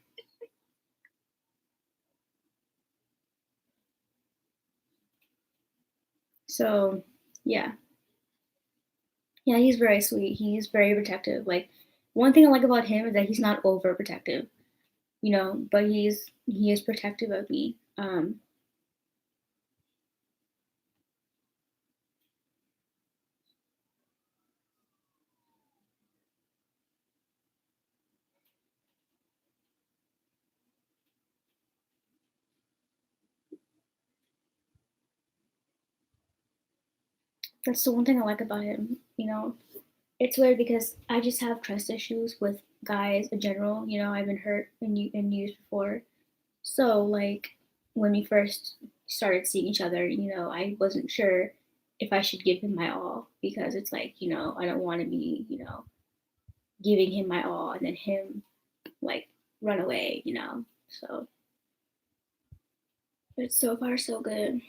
Speaker 1: So yeah. Yeah, he's very sweet. He's very protective. Like one thing I like about him is that he's not overprotective, but he is protective of me. That's the one thing I like about him. It's weird because I just have trust issues with guys in general. I've been hurt in news before. So, like, when we first started seeing each other, I wasn't sure if I should give him my all because it's like, I don't want to be, giving him my all and then him, like, run away. So, but so far, so good.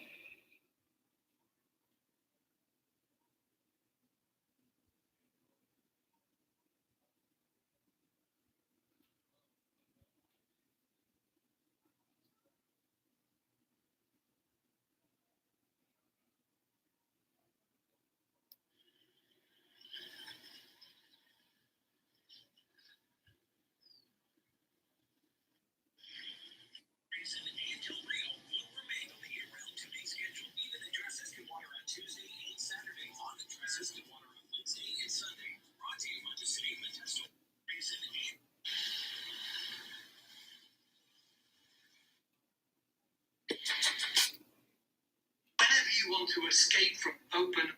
Speaker 2: Whenever you want to escape from open.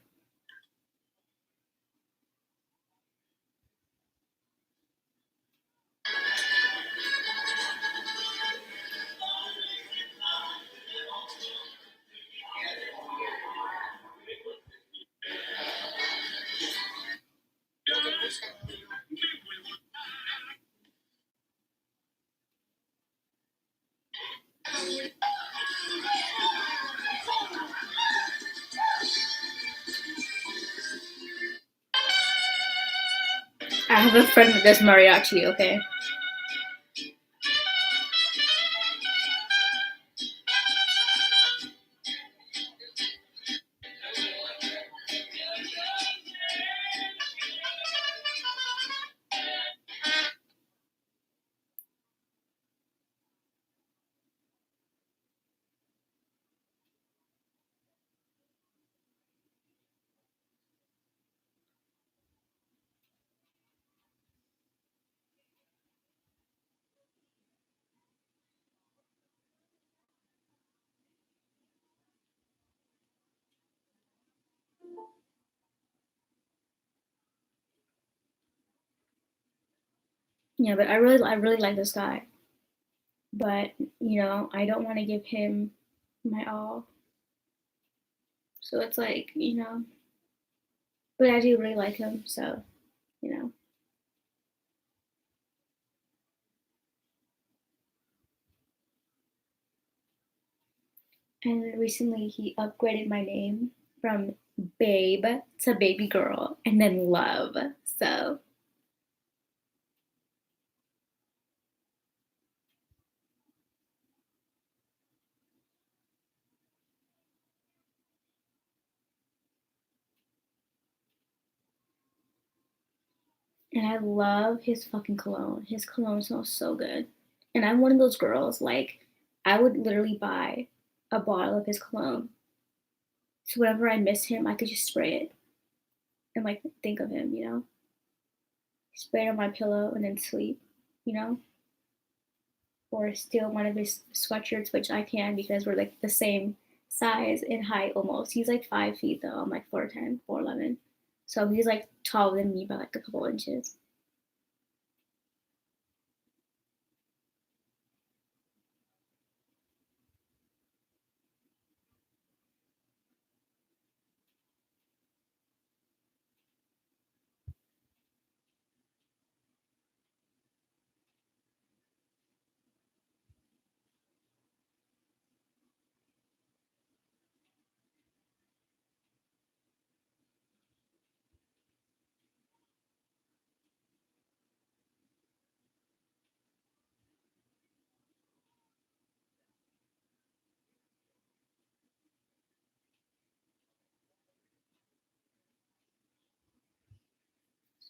Speaker 1: I have a friend that does mariachi, okay? Yeah, but I really like this guy. But, I don't want to give him my all. So it's like, but I do really like him, so, you know. And recently he upgraded my name from babe to baby girl and then love. So, and I love his fucking cologne. His cologne smells so good. And I'm one of those girls, like, I would literally buy a bottle of his cologne. So whenever I miss him, I could just spray it and, like, think of him. spray it on my pillow and then sleep, you know? Or steal one of his sweatshirts, which I can because we're like the same size and height almost. He's like 5 feet though. I'm like 4'10", 4'11". So he's like taller than me by like a couple inches.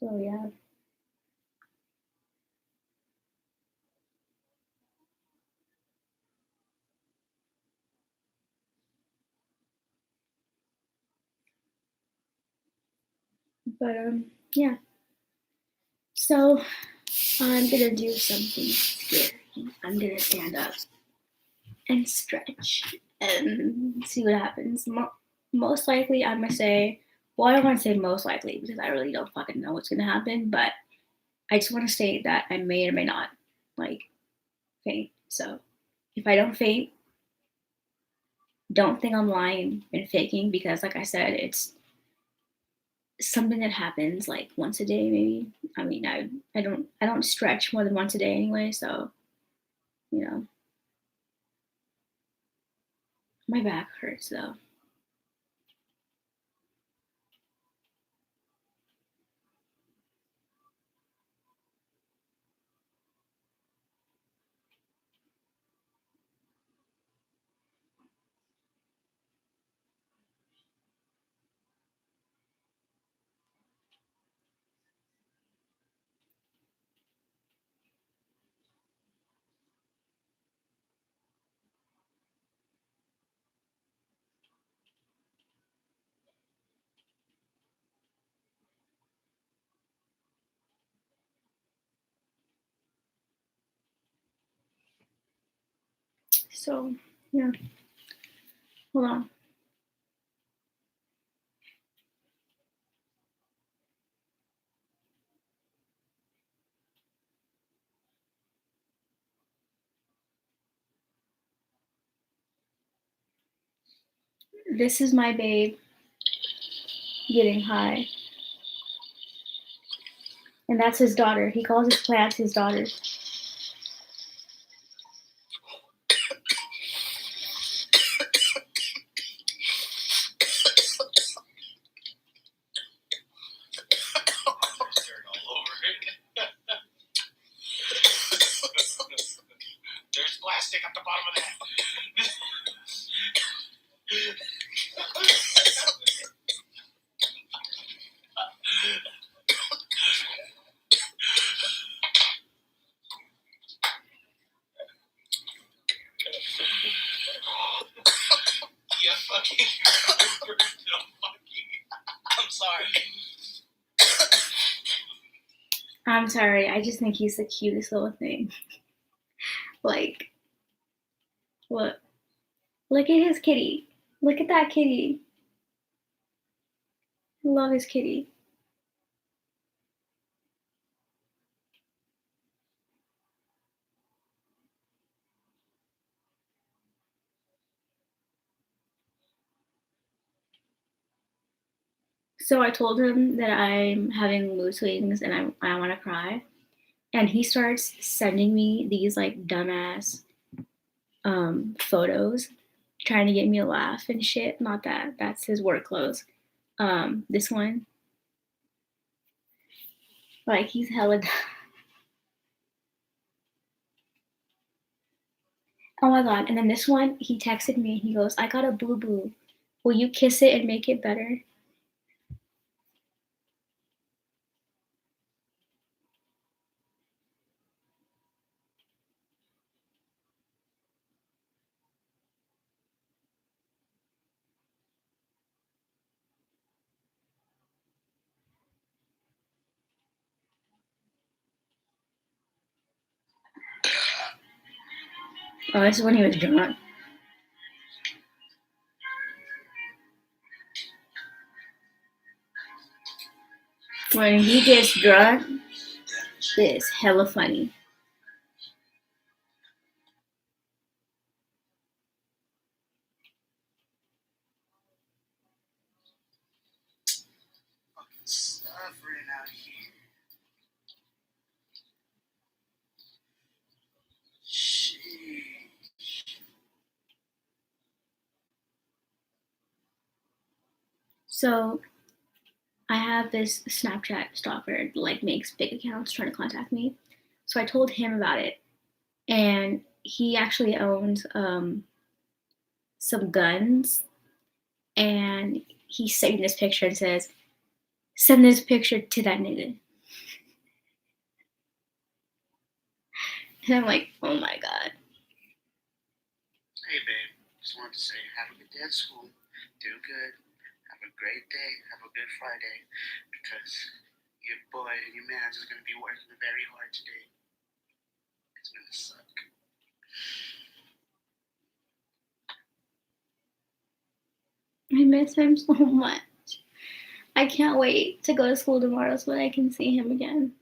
Speaker 1: So yeah. But yeah. So I'm gonna do something scary. I'm gonna stand up and stretch and see what happens. Most likely, I'm gonna say, well, I don't want to say most likely because I really don't fucking know what's gonna happen, but I just want to state that I may or may not like faint. So if I don't faint, don't think I'm lying and faking because, like I said, it's something that happens like once a day, maybe. I mean, I don't stretch more than once a day anyway, so you know, my back hurts though. So yeah, hold on. This is my babe getting high, and that's his daughter. He calls his plants his daughters.
Speaker 2: There's plastic at the bottom of that. Yeah, fucking. I'm sorry.
Speaker 1: I'm sorry. I just think he's the cutest little thing. Like, look, look at his kitty. Look at that kitty. I love his kitty. So I told him that I'm having mood swings and I want to cry, and he starts sending me these like dumbass photos, trying to get me to laugh and shit. Not that. That's his work clothes. This one, like he's hella. Oh my god! And then this one, he texted me. He goes, "I got a boo boo. Will you kiss it and make it better?" Oh, this is when he was drunk. When he gets drunk, it's hella funny.
Speaker 2: Fucking suffering out here. Sheesh.
Speaker 1: So I have this Snapchat stalker, like makes fake accounts trying to contact me. So I told him about it, and he actually owns some guns, and he sent me this picture and says, "Send this picture to that nigga." And I'm like, "Oh my god."
Speaker 2: Hey, babe. Just wanted to say, have a good day at school. Do good. Have a great day. Have a good Friday. Because your boy and your man's is going to be working very hard today. It's going to suck.
Speaker 1: I miss him so much. I can't wait to go to school tomorrow so that I can see him again.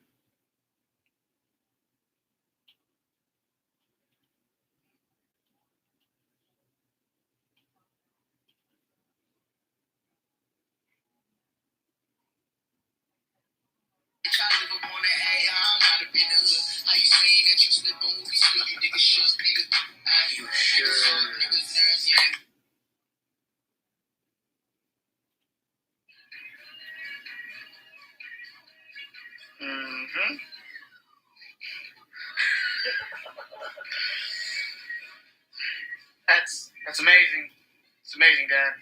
Speaker 2: You sure? Mm-hmm. That's amazing. It's amazing, Dad.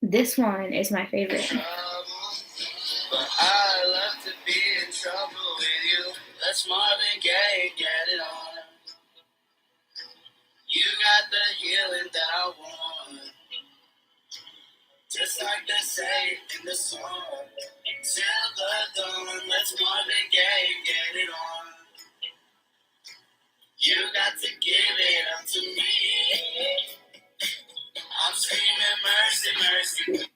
Speaker 1: This one is my favorite.
Speaker 2: But I love to be in trouble with you. Let's Marvin Gaye get it on. You got the healing that I want. Just like they say in the song. Till the dawn, let's Marvin Gaye get it on. You got to give it up to me. I'm screaming mercy, mercy.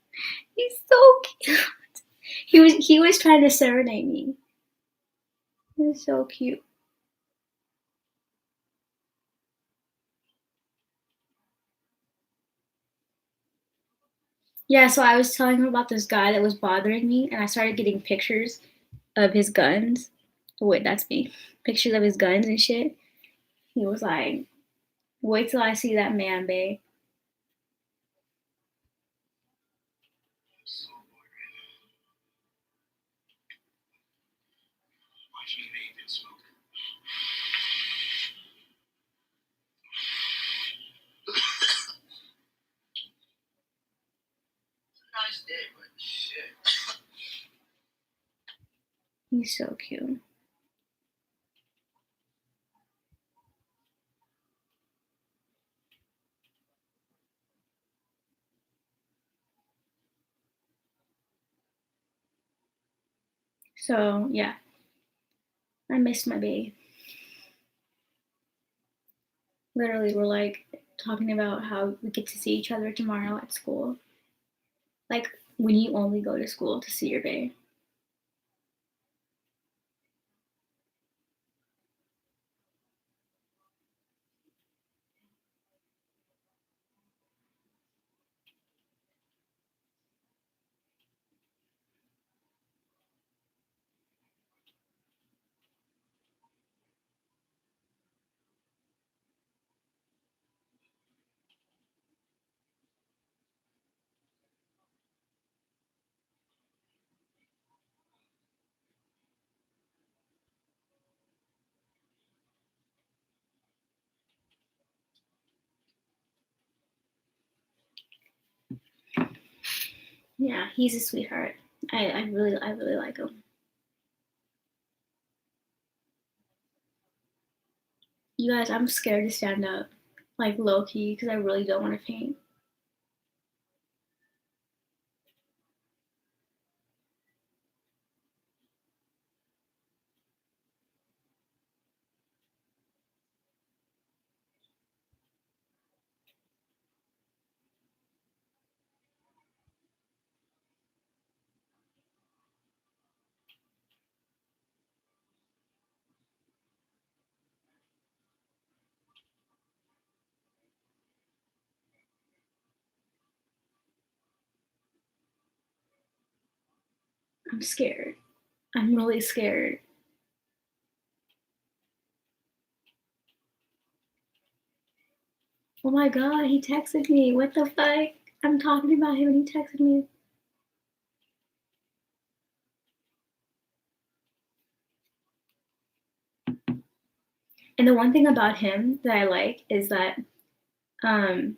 Speaker 1: He's so cute. He was trying to serenade me. He was so cute. Yeah, so I was telling him about this guy that was bothering me, and I started getting pictures of his guns. Oh, wait, that's me. Pictures of his guns and shit. He was like, "Wait till I see that man, babe."
Speaker 2: So bored right now. Watching vape and smoke. Nice day, but shit.
Speaker 1: He's so cute. So yeah, I missed my babe. Literally, we're like talking about how we get to see each other tomorrow at school. Like when you only go to school to see your babe. Yeah, he's a sweetheart. I really like him. You guys, I'm scared to stand up, like low key, because I really don't want to faint. I'm scared. I'm really scared. Oh my god, he texted me. What the fuck? I'm talking about him and he texted me. And the one thing about him that I like is that um,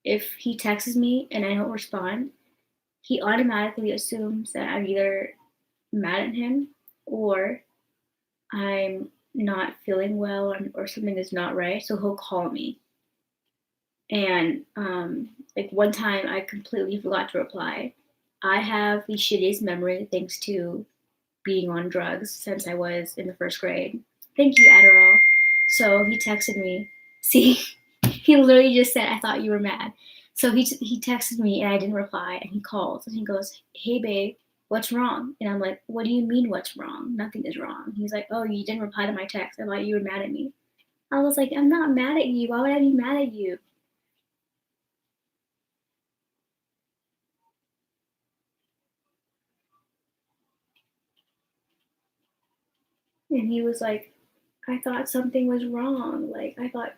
Speaker 1: if he texts me and I don't respond, he automatically assumes that I'm either mad at him or I'm not feeling well or something is not right. So he'll call me. And like one time I completely forgot to reply. I have the shittiest memory thanks to being on drugs since I was in the first grade. Thank you, Adderall. So he texted me. See, he literally just said, I thought you were mad. So he texted me and I didn't reply. And he calls and he goes, hey, babe, what's wrong? And I'm like, what do you mean, what's wrong? Nothing is wrong. He's like, oh, you didn't reply to my text. I thought you were mad at me. I was like, I'm not mad at you. Why would I be mad at you? And he was like, I thought something was wrong. Like, I thought,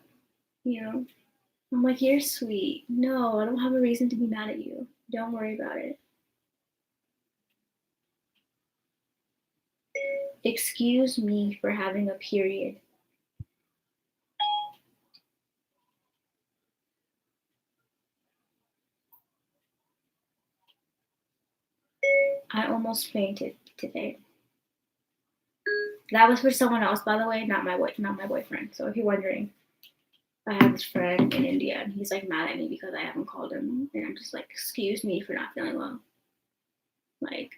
Speaker 1: you know, I'm like, you're sweet. No, I don't have a reason to be mad at you. Don't worry about it. Excuse me for having a period. I almost fainted today. That was for someone else, by the way, not my boyfriend. So if you're wondering, I have this friend in India, and he's like mad at me because I haven't called him, and I'm just like, excuse me for not feeling well. Like,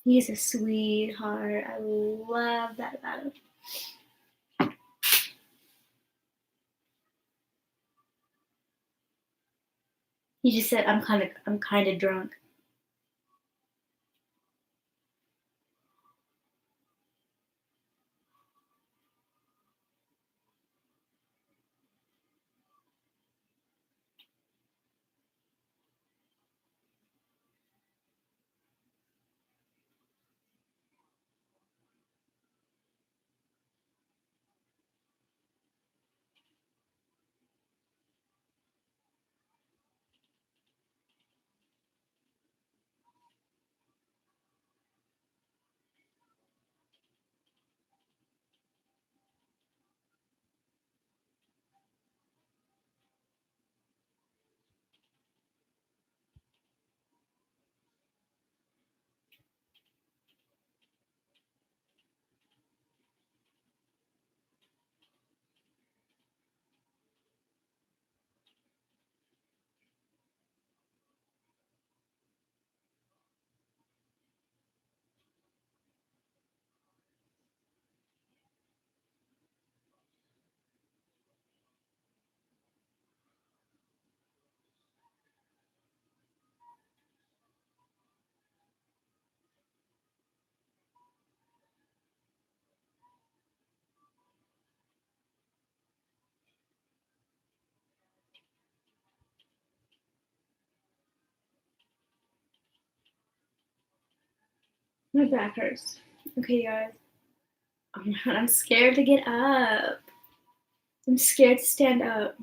Speaker 1: he's a sweetheart. I love that about him. He just said, I'm kind of drunk. My back hurts. Okay, guys. Oh my god, I'm scared to get up. I'm scared to stand up.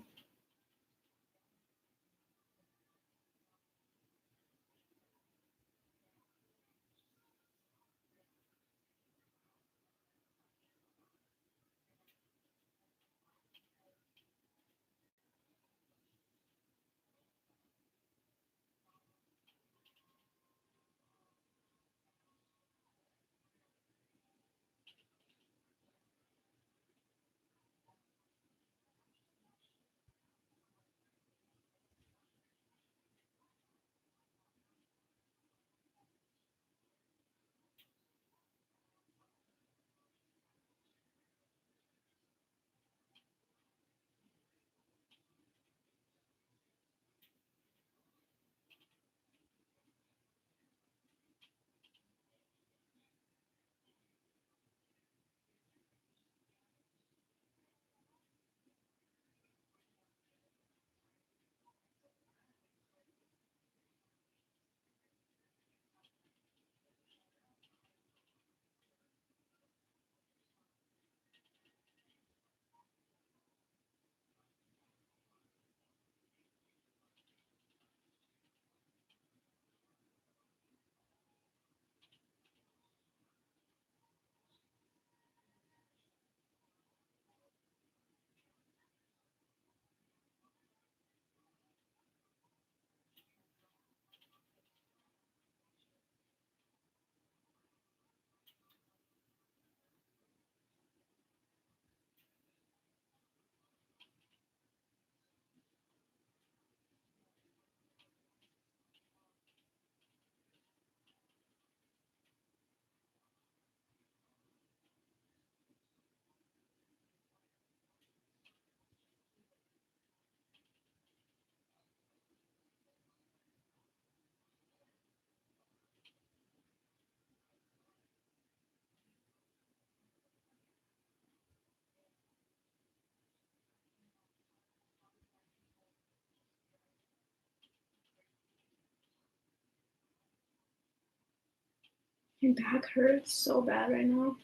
Speaker 1: My back hurts so bad right now.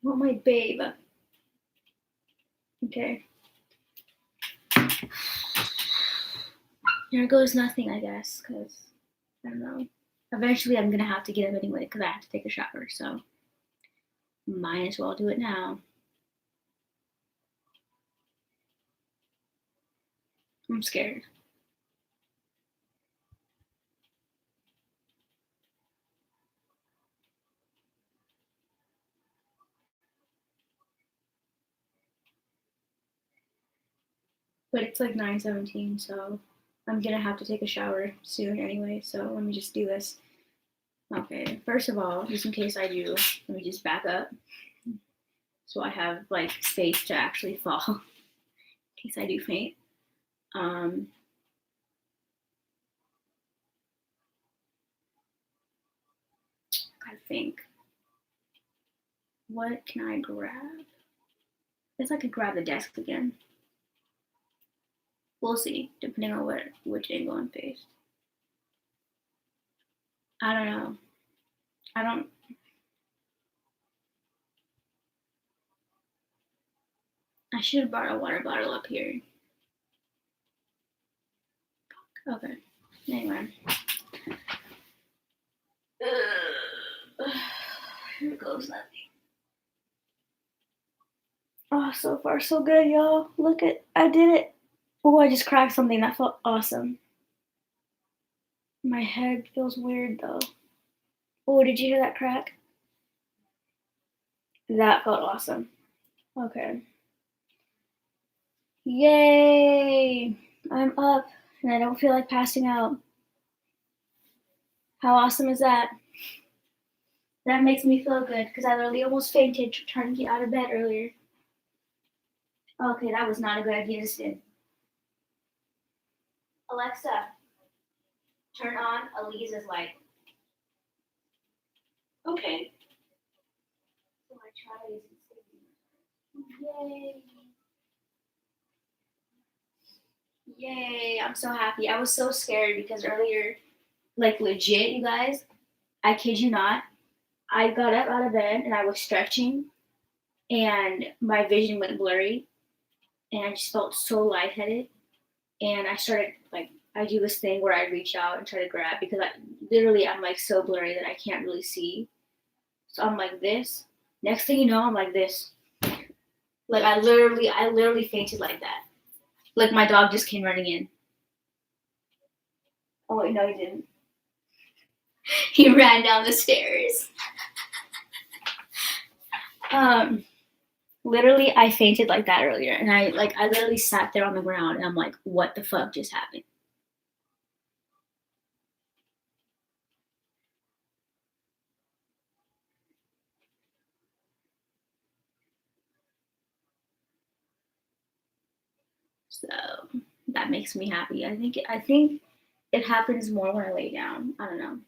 Speaker 1: Oh, my babe. Okay. Here goes nothing, I guess, because I don't know. Eventually, I'm gonna have to get up anyway because I have to take a shower, so might as well do it now. I'm scared. But it's like 9:17, so I'm gonna have to take a shower soon anyway, so let me just do this. Okay, first of all, just in case I do, let me just back up so I have like space to actually fall in case I do faint. Um, I think, what can I grab? I guess I could grab the desk again. We'll see, depending on which angle I'm faced. I don't know. I don't. I should have brought a water bottle up here. Okay. Anyway. Here goes nothing. Oh, so far so good, y'all. Look at, I did it. Oh, I just cracked something. That felt awesome. My head feels weird though. Oh, did you hear that crack? That felt awesome. Okay. Yay! I'm up and I don't feel like passing out. How awesome is that? That makes me feel good because I literally almost fainted trying to get out of bed earlier. Okay, that was not a good idea to sit. Alexa, turn on Eliza's light. Okay. So I tried. Yay. Yay. I'm so happy. I was so scared because earlier, like legit, you guys, I kid you not, I got up out of bed and I was stretching and my vision went blurry and I just felt so lightheaded. And I started, like, I do this thing where I reach out and try to grab because I'm like so blurry that I can't really see. So I'm like this. Next thing you know, I'm like this. Like I literally fainted like that. Like my dog just came running in. Oh wait, no, he didn't. He ran down the stairs. Um, literally, I fainted like that earlier, and I literally sat there on the ground, and I'm like, what the fuck just happened? So that makes me happy. I think it happens more when I lay down. I don't know,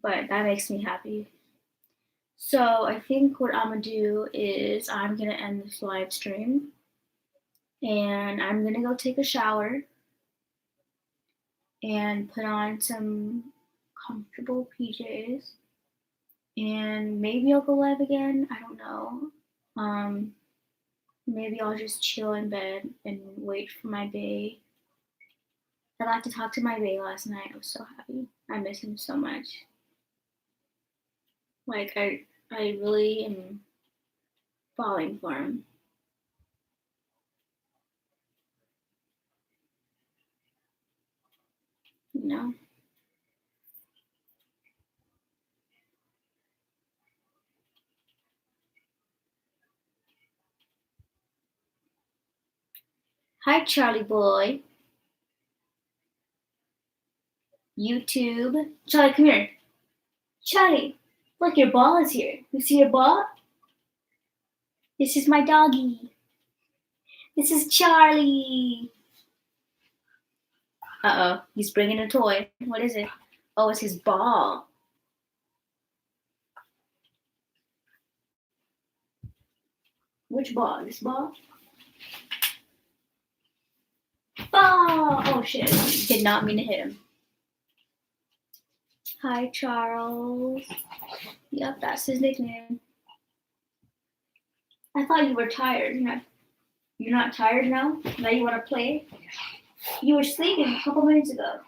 Speaker 1: but that makes me happy. So I think what I'm gonna do is I'm gonna end this live stream and I'm gonna go take a shower and put on some comfortable PJs and maybe I'll go live again. I don't know. Um, maybe I'll just chill in bed and wait for my bae. I got to talk to my bae last night. I was so happy. I miss him so much. Like I really am falling for him. You know. Hi, Charlie boy. YouTube. Charlie, come here. Charlie. Look, your ball is here. You see your ball? This is my doggy. This is Charlie. Uh-oh, he's bringing a toy. What is it? Oh, it's his ball. Which ball? This ball? Ball! Oh, shit. Did not mean to hit him. Hi, Charles. Yep, that's his nickname. I thought you were tired. You're not tired now? Now you want to play? You were sleeping a couple minutes ago.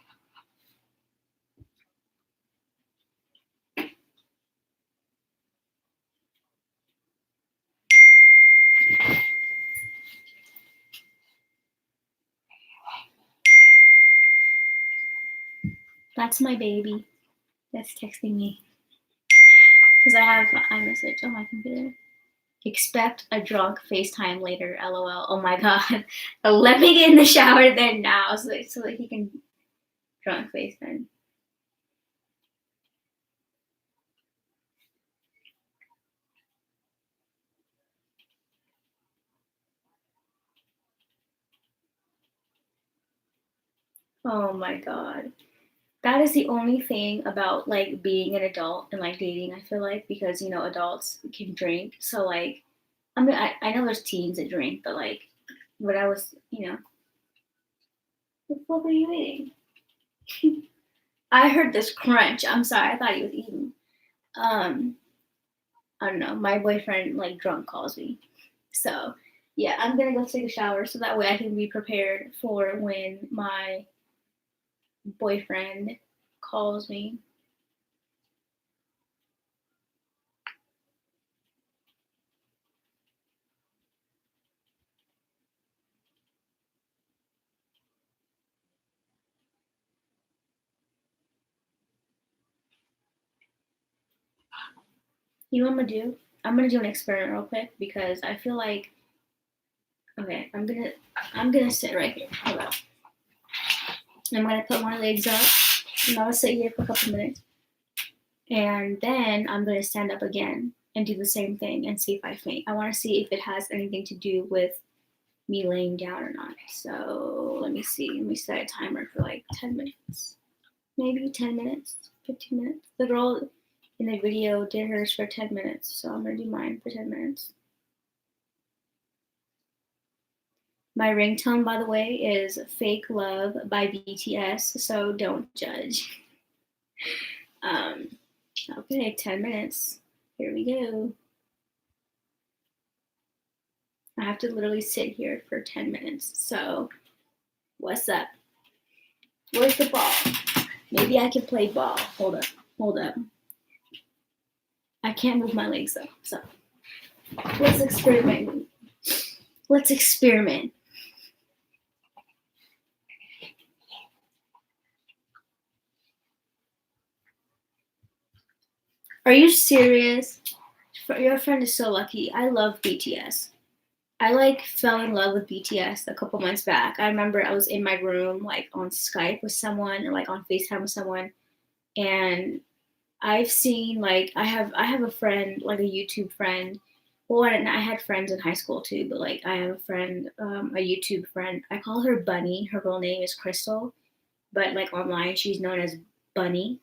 Speaker 1: That's my baby that's texting me. Because I have iMessage on my computer. Expect a drunk FaceTime later, LOL. Oh my god. Let me get in the shower then now so that he can drunk FaceTime. Oh my god. That is the only thing about like being an adult and like dating, I feel like, because adults can drink. So like I know there's teens that drink, but like when I was, what the fuck are you eating? I heard this crunch. I'm sorry, I thought he was eating. I don't know. My boyfriend like drunk calls me. So yeah, I'm gonna go take a shower so that way I can be prepared for when my boyfriend calls me. You know what I'm gonna do? I'm gonna do an experiment real quick because I feel like okay, I'm gonna sit right here. Hold up. I'm gonna put my legs up and I'm gonna sit here for a couple minutes. And then I'm gonna stand up again and do the same thing and see if I faint. I wanna see if it has anything to do with me laying down or not. So let me see. Let me set a timer for like 10 minutes. Maybe 10 minutes, 15 minutes. The girl in the video did hers for 10 minutes, so I'm gonna do mine for 10 minutes. My ringtone, by the way, is Fake Love by BTS, so don't judge. Okay, 10 minutes. Here we go. I have to literally sit here for 10 minutes. So, what's up? Where's the ball? Maybe I can play ball. Hold up. I can't move my legs though. So, let's experiment. Are you serious? Your friend is so lucky. I love BTS. I like fell in love with BTS a couple months back. I remember I was in my room like on Skype with someone or like on FaceTime with someone, and I've seen like I have a friend, like a YouTube friend. Well, and I had friends in high school too, but like I have a friend, a YouTube friend. I call her Bunny. Her real name is Crystal, but like online she's known as Bunny.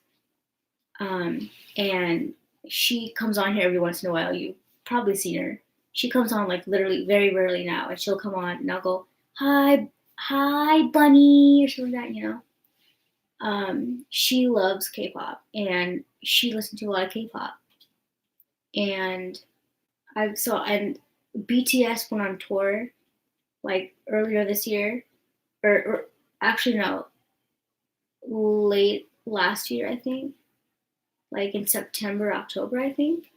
Speaker 1: And she comes on here every once in a while. You've probably seen her. She comes on like literally very rarely now, and she'll come on and I'll go, hi, Bunny, or something like that. She loves K-pop and she listens to a lot of K-pop. And and BTS went on tour like earlier this year, or actually no, late last year I think, like in September, October I think.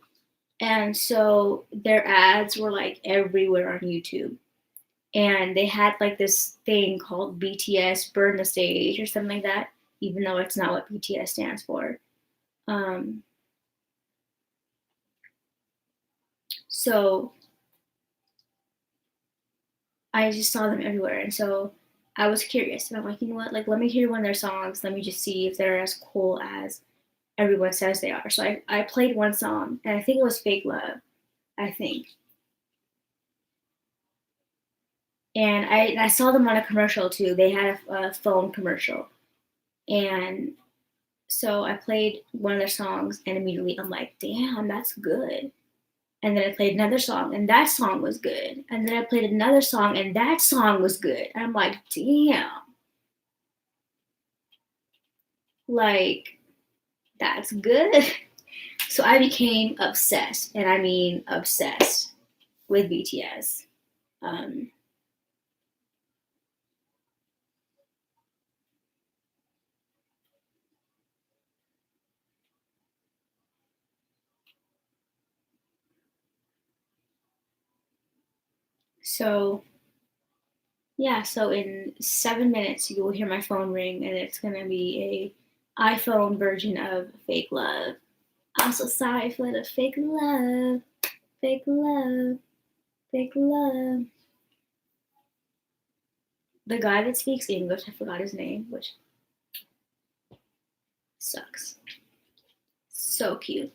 Speaker 1: And so their ads were like everywhere on YouTube. And they had like this thing called BTS Burn the Stage or something like that, even though it's not what BTS stands for. So I just saw them everywhere. And so I was curious. And I'm like, you know what? Like, let me hear one of their songs. Let me just see if they're as cool as everyone says they are. So I played one song, and I think it was Fake Love, I think. And I saw them on a commercial too. They had a phone commercial. And so I played one of their songs, and immediately I'm like, damn, that's good. And then I played another song, and that song was good. And then I played another song, and that song was good. And I'm like, damn, like, that's good. So I became obsessed, and I mean obsessed with BTS. Um, so yeah, so in 7 minutes you will hear my phone ring, and it's gonna be a iPhone version of Fake Love. I'm so sorry for the fake love, fake love, fake love. The guy that speaks English, I forgot his name, which sucks. So cute.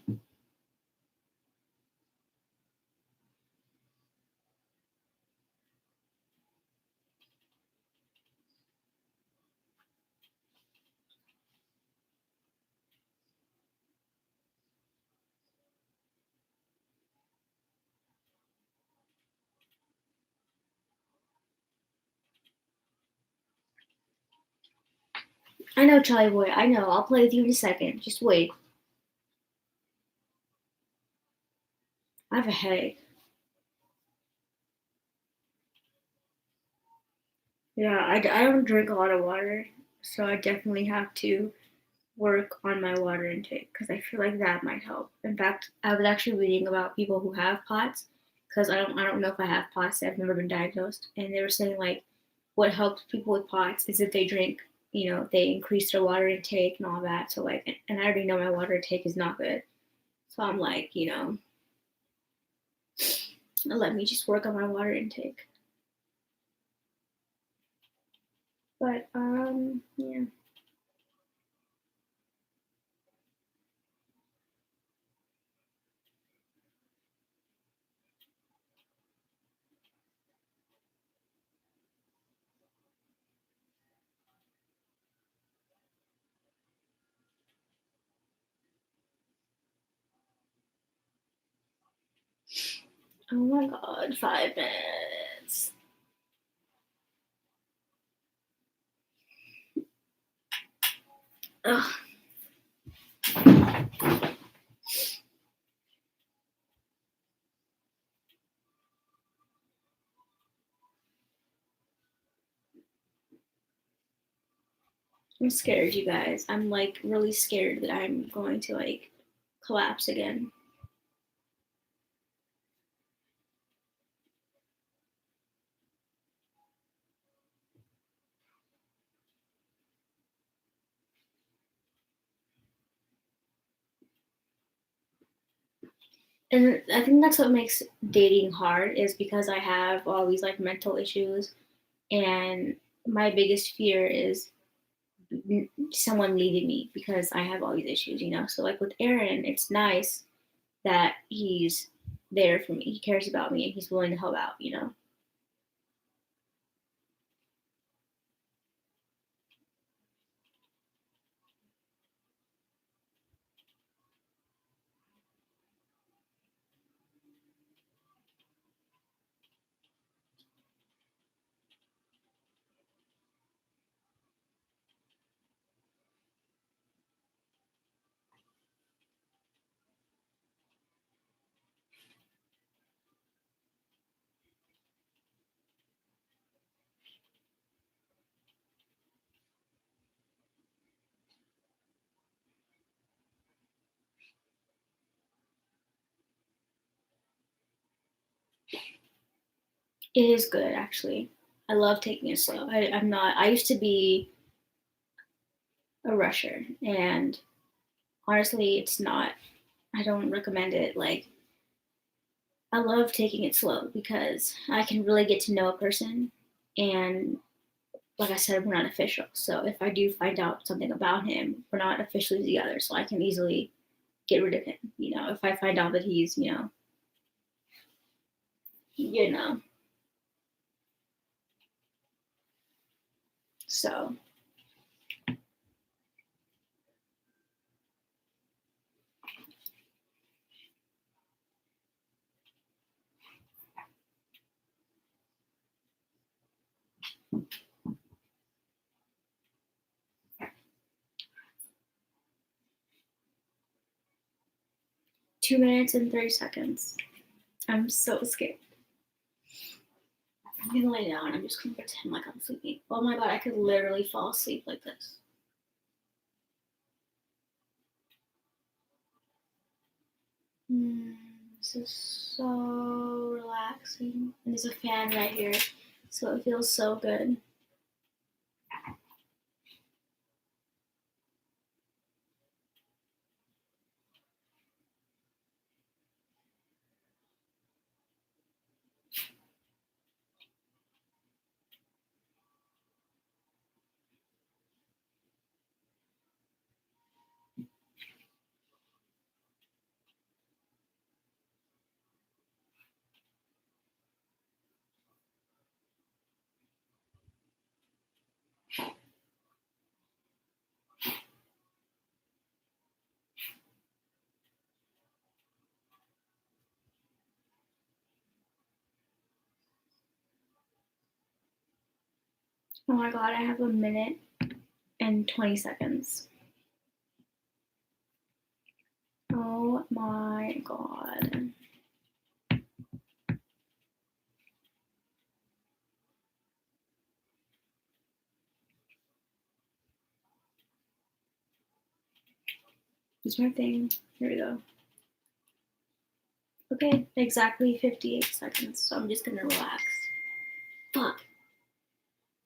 Speaker 1: I know, Charlie Boy. I know. I'll play with you in a second. Just wait. I have a headache. Yeah, I don't drink a lot of water, so I definitely have to work on my water intake because I feel like that might help. In fact, I was actually reading about people who have POTS because I don't know if I have POTS. I've never been diagnosed, and they were saying like what helps people with POTS is if they drink. They increase their water intake and all that. So like, and I already know my water intake is not good. So I'm like, let me just work on my water intake. But yeah. Oh my god, 5 minutes. Ugh. I'm scared, you guys. I'm like really scared that I'm going to like collapse again. And I think that's what makes dating hard is because I have all these like mental issues, and my biggest fear is someone leaving me because I have all these issues. So like with Aaron, it's nice that he's there for me. He cares about me and he's willing to help out. It is good actually. I love taking it slow. I'm not. I used to be a rusher, and honestly, it's not. I don't recommend it. Like I love taking it slow because I can really get to know a person, and like I said, we're not official. So if I do find out something about him, we're not officially together. So I can easily get rid of him. If I find out that he's, you know. So 2 minutes and 30 seconds. I'm so scared. I'm gonna lay down. I'm just gonna pretend like I'm sleeping. Oh my god, I could literally fall asleep like this. This is so relaxing. And there's a fan right here, so it feels so good. Oh my god, I have 1 minute and 20 seconds. Oh my god. Here's my thing. Here we go. Okay, exactly 58 seconds. So I'm just gonna relax. Fuck.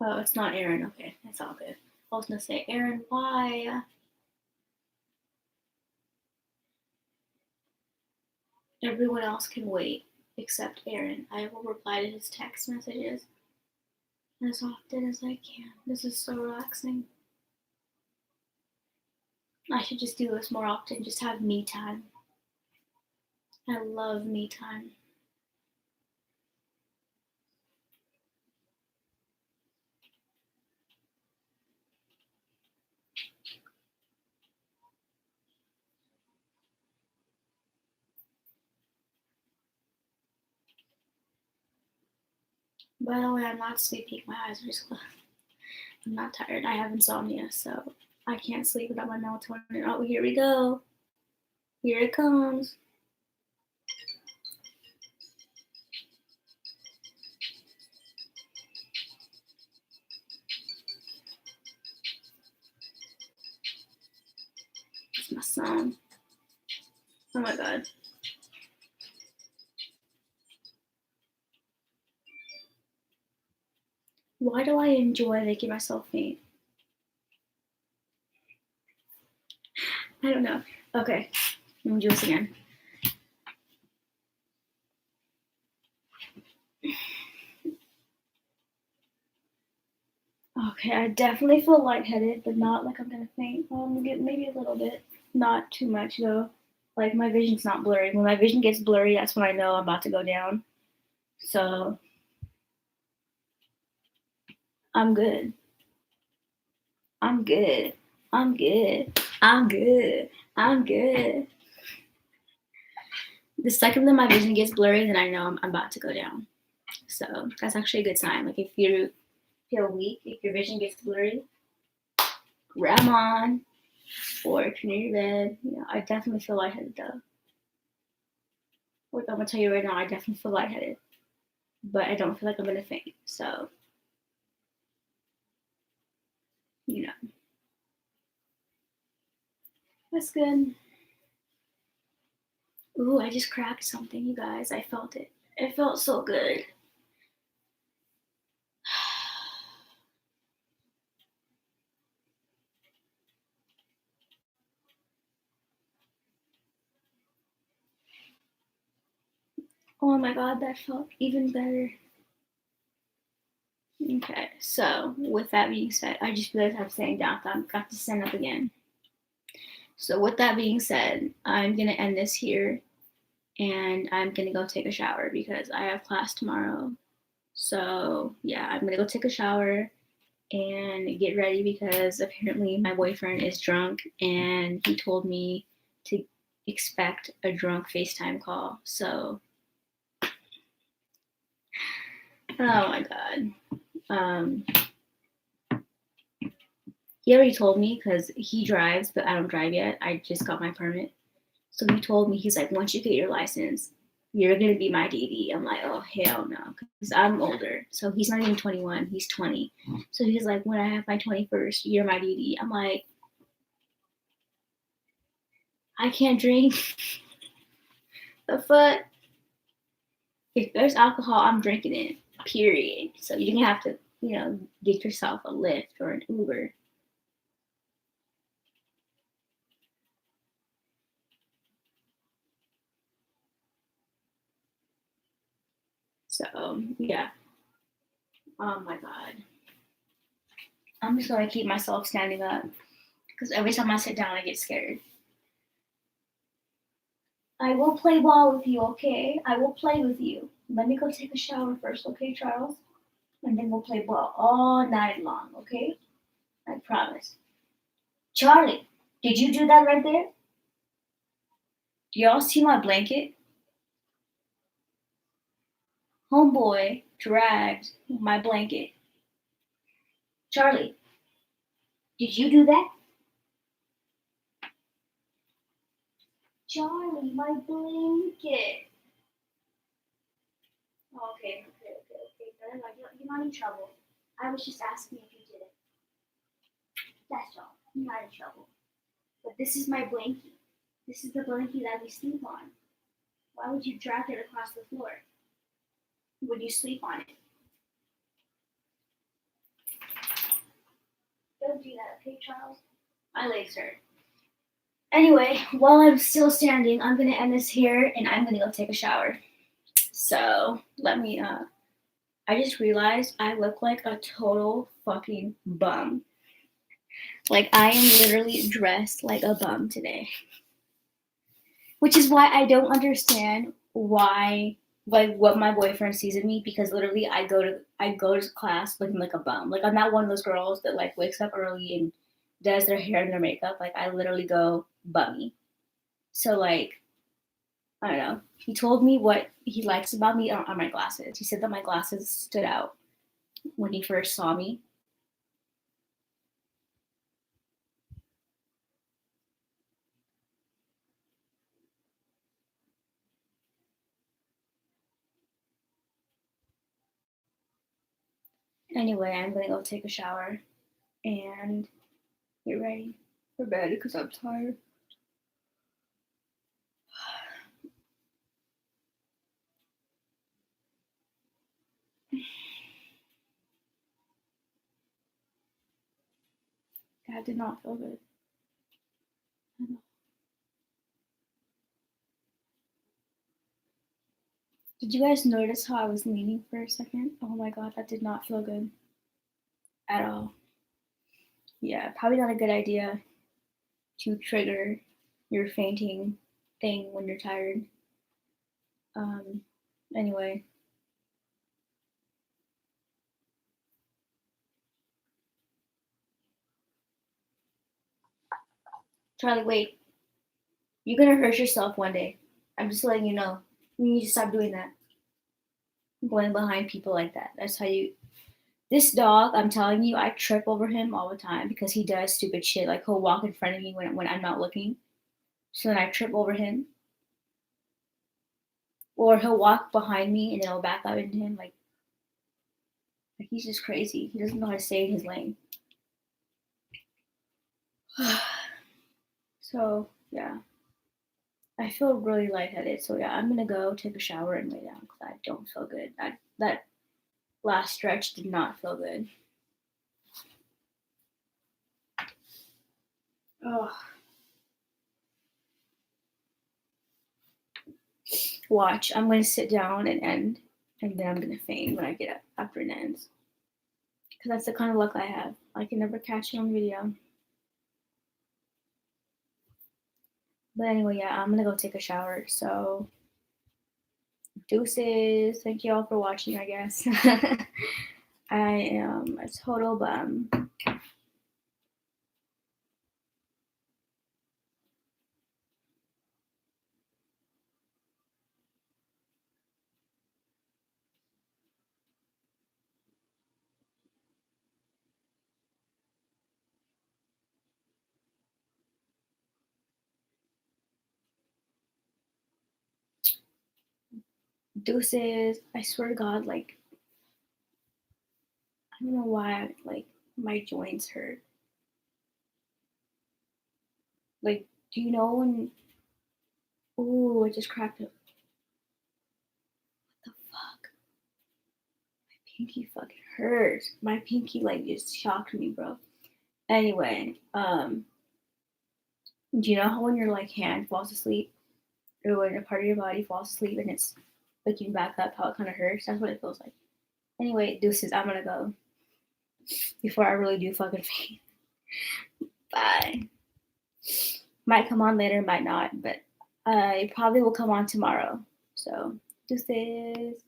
Speaker 1: Oh, it's not Aaron. Okay, it's all good. I was gonna say, Aaron, why? Everyone else can wait except Aaron. I will reply to his text messages as often as I can. This is so relaxing. I should just do this more often, just have me time. I love me time. By the way, I'm not sleeping. My eyes are just closed. I'm not tired. I have insomnia, so I can't sleep without my melatonin. Oh, here we go. Here it comes. It's my song. Oh my god. Why do I enjoy making myself faint? I don't know. Okay, let me do this again. Okay, I definitely feel lightheaded, but not like I'm gonna faint. Maybe a little bit. Not too much though. Like my vision's not blurry. When my vision gets blurry, that's when I know I'm about to go down. So I'm good. I'm good. I'm good. I'm good. I'm good. The second that my vision gets blurry, then I know I'm about to go down. So that's actually a good sign. Like if you feel weak, if your vision gets blurry, grab on, or if you're near your bed. I definitely feel lightheaded though. Like I'm gonna tell you right now, I definitely feel lightheaded, but I don't feel like I'm gonna faint. So, you know, that's good. Ooh, I just cracked something, you guys. I felt it. It felt so good. Oh my god, that felt even better. Okay, so with that being said, I just realized I'm sitting down, so I've got to stand up again. So with that being said, I'm gonna end this here, and I'm gonna go take a shower because I have class tomorrow. So yeah, I'm gonna go take a shower and get ready because apparently my boyfriend is drunk and he told me to expect a drunk FaceTime call. So, oh my God. Um, he already told me because he drives, but I don't drive yet. I just got my permit. So he told me, he's like, once you get your license, you're going to be my DD. I'm like, oh, hell no. Because I'm older. So he's not even 21. He's 20. So he's like, when I have my 21st, you're my DD. I'm like, I can't drink. The fuck? If there's alcohol, I'm drinking it. Period. So you're gonna have to, get yourself a Lyft or an Uber. So yeah. Oh my God. I'm just gonna keep myself standing up because every time I sit down, I get scared. I will play ball with you, okay? I will play with you. Let me go take a shower first, okay, Charles? And then we'll play ball all night long, okay? I promise. Charlie, did you do that right there? Do y'all see my blanket? Homeboy dragged my blanket. Charlie, did you do that? Charlie, my blanket. Oh, okay. You're not in trouble. I was just asking if you did it. That's all. You're not in trouble. But this is my blankie. This is the blankie that we sleep on. Why would you drag it across the floor? Would you sleep on it? Don't do that, okay, Charles? My legs hurt. Anyway, while I'm still standing, I'm gonna end this here and I'm gonna go take a shower. So let me I just realized I look like a total fucking bum. Like I am literally dressed like a bum today. Which is why I don't understand why like what my boyfriend sees in me because literally I go to class looking like a bum. Like I'm not one of those girls that like wakes up early and does their hair and their makeup. Like I literally go bummy. So like I don't know. He told me what he likes about me on my glasses. He said that my glasses stood out when he first saw me. Anyway, I'm gonna go take a shower and get ready for bed because I'm tired. That did not feel good. Did you guys notice how I was leaning for a second? Oh my god, that did not feel good at all. Yeah, probably not a good idea to trigger your fainting thing when you're tired. Um, anyway, Charlie, wait. You're gonna hurt yourself one day. I'm just letting you know. You need to stop doing that. Going behind people like that. That's how you. This dog, I'm telling you, I trip over him all the time because he does stupid shit. Like he'll walk in front of me when I'm not looking. So then I trip over him. Or he'll walk behind me and then I'll back up into him. Like he's just crazy. He doesn't know how to stay in his lane. So yeah. I feel really lightheaded. So yeah, I'm gonna go take a shower and lay down because I don't feel good. That last stretch did not feel good. Oh, watch. I'm gonna sit down and end, and then I'm gonna faint when I get up after it ends. because that's the kind of luck I have. I can never catch it on video. But anyway, yeah, I'm gonna go take a shower. So deuces. Thank you all for watching, I guess. I am a total bum. Deuces. I swear to God, like, I don't know why, like, my joints hurt. Like, do you know when? Ooh, I just cracked it. What the fuck? My pinky fucking hurts. My pinky like just shocked me, bro. Anyway, do you know how when your like hand falls asleep, or when a part of your body falls asleep and it's waking back up, how it kind of hurts? That's what it feels like. Anyway, deuces. I'm gonna go before I really do fucking faint. Bye. Might come on later, might not, but I probably will come on tomorrow. So deuces.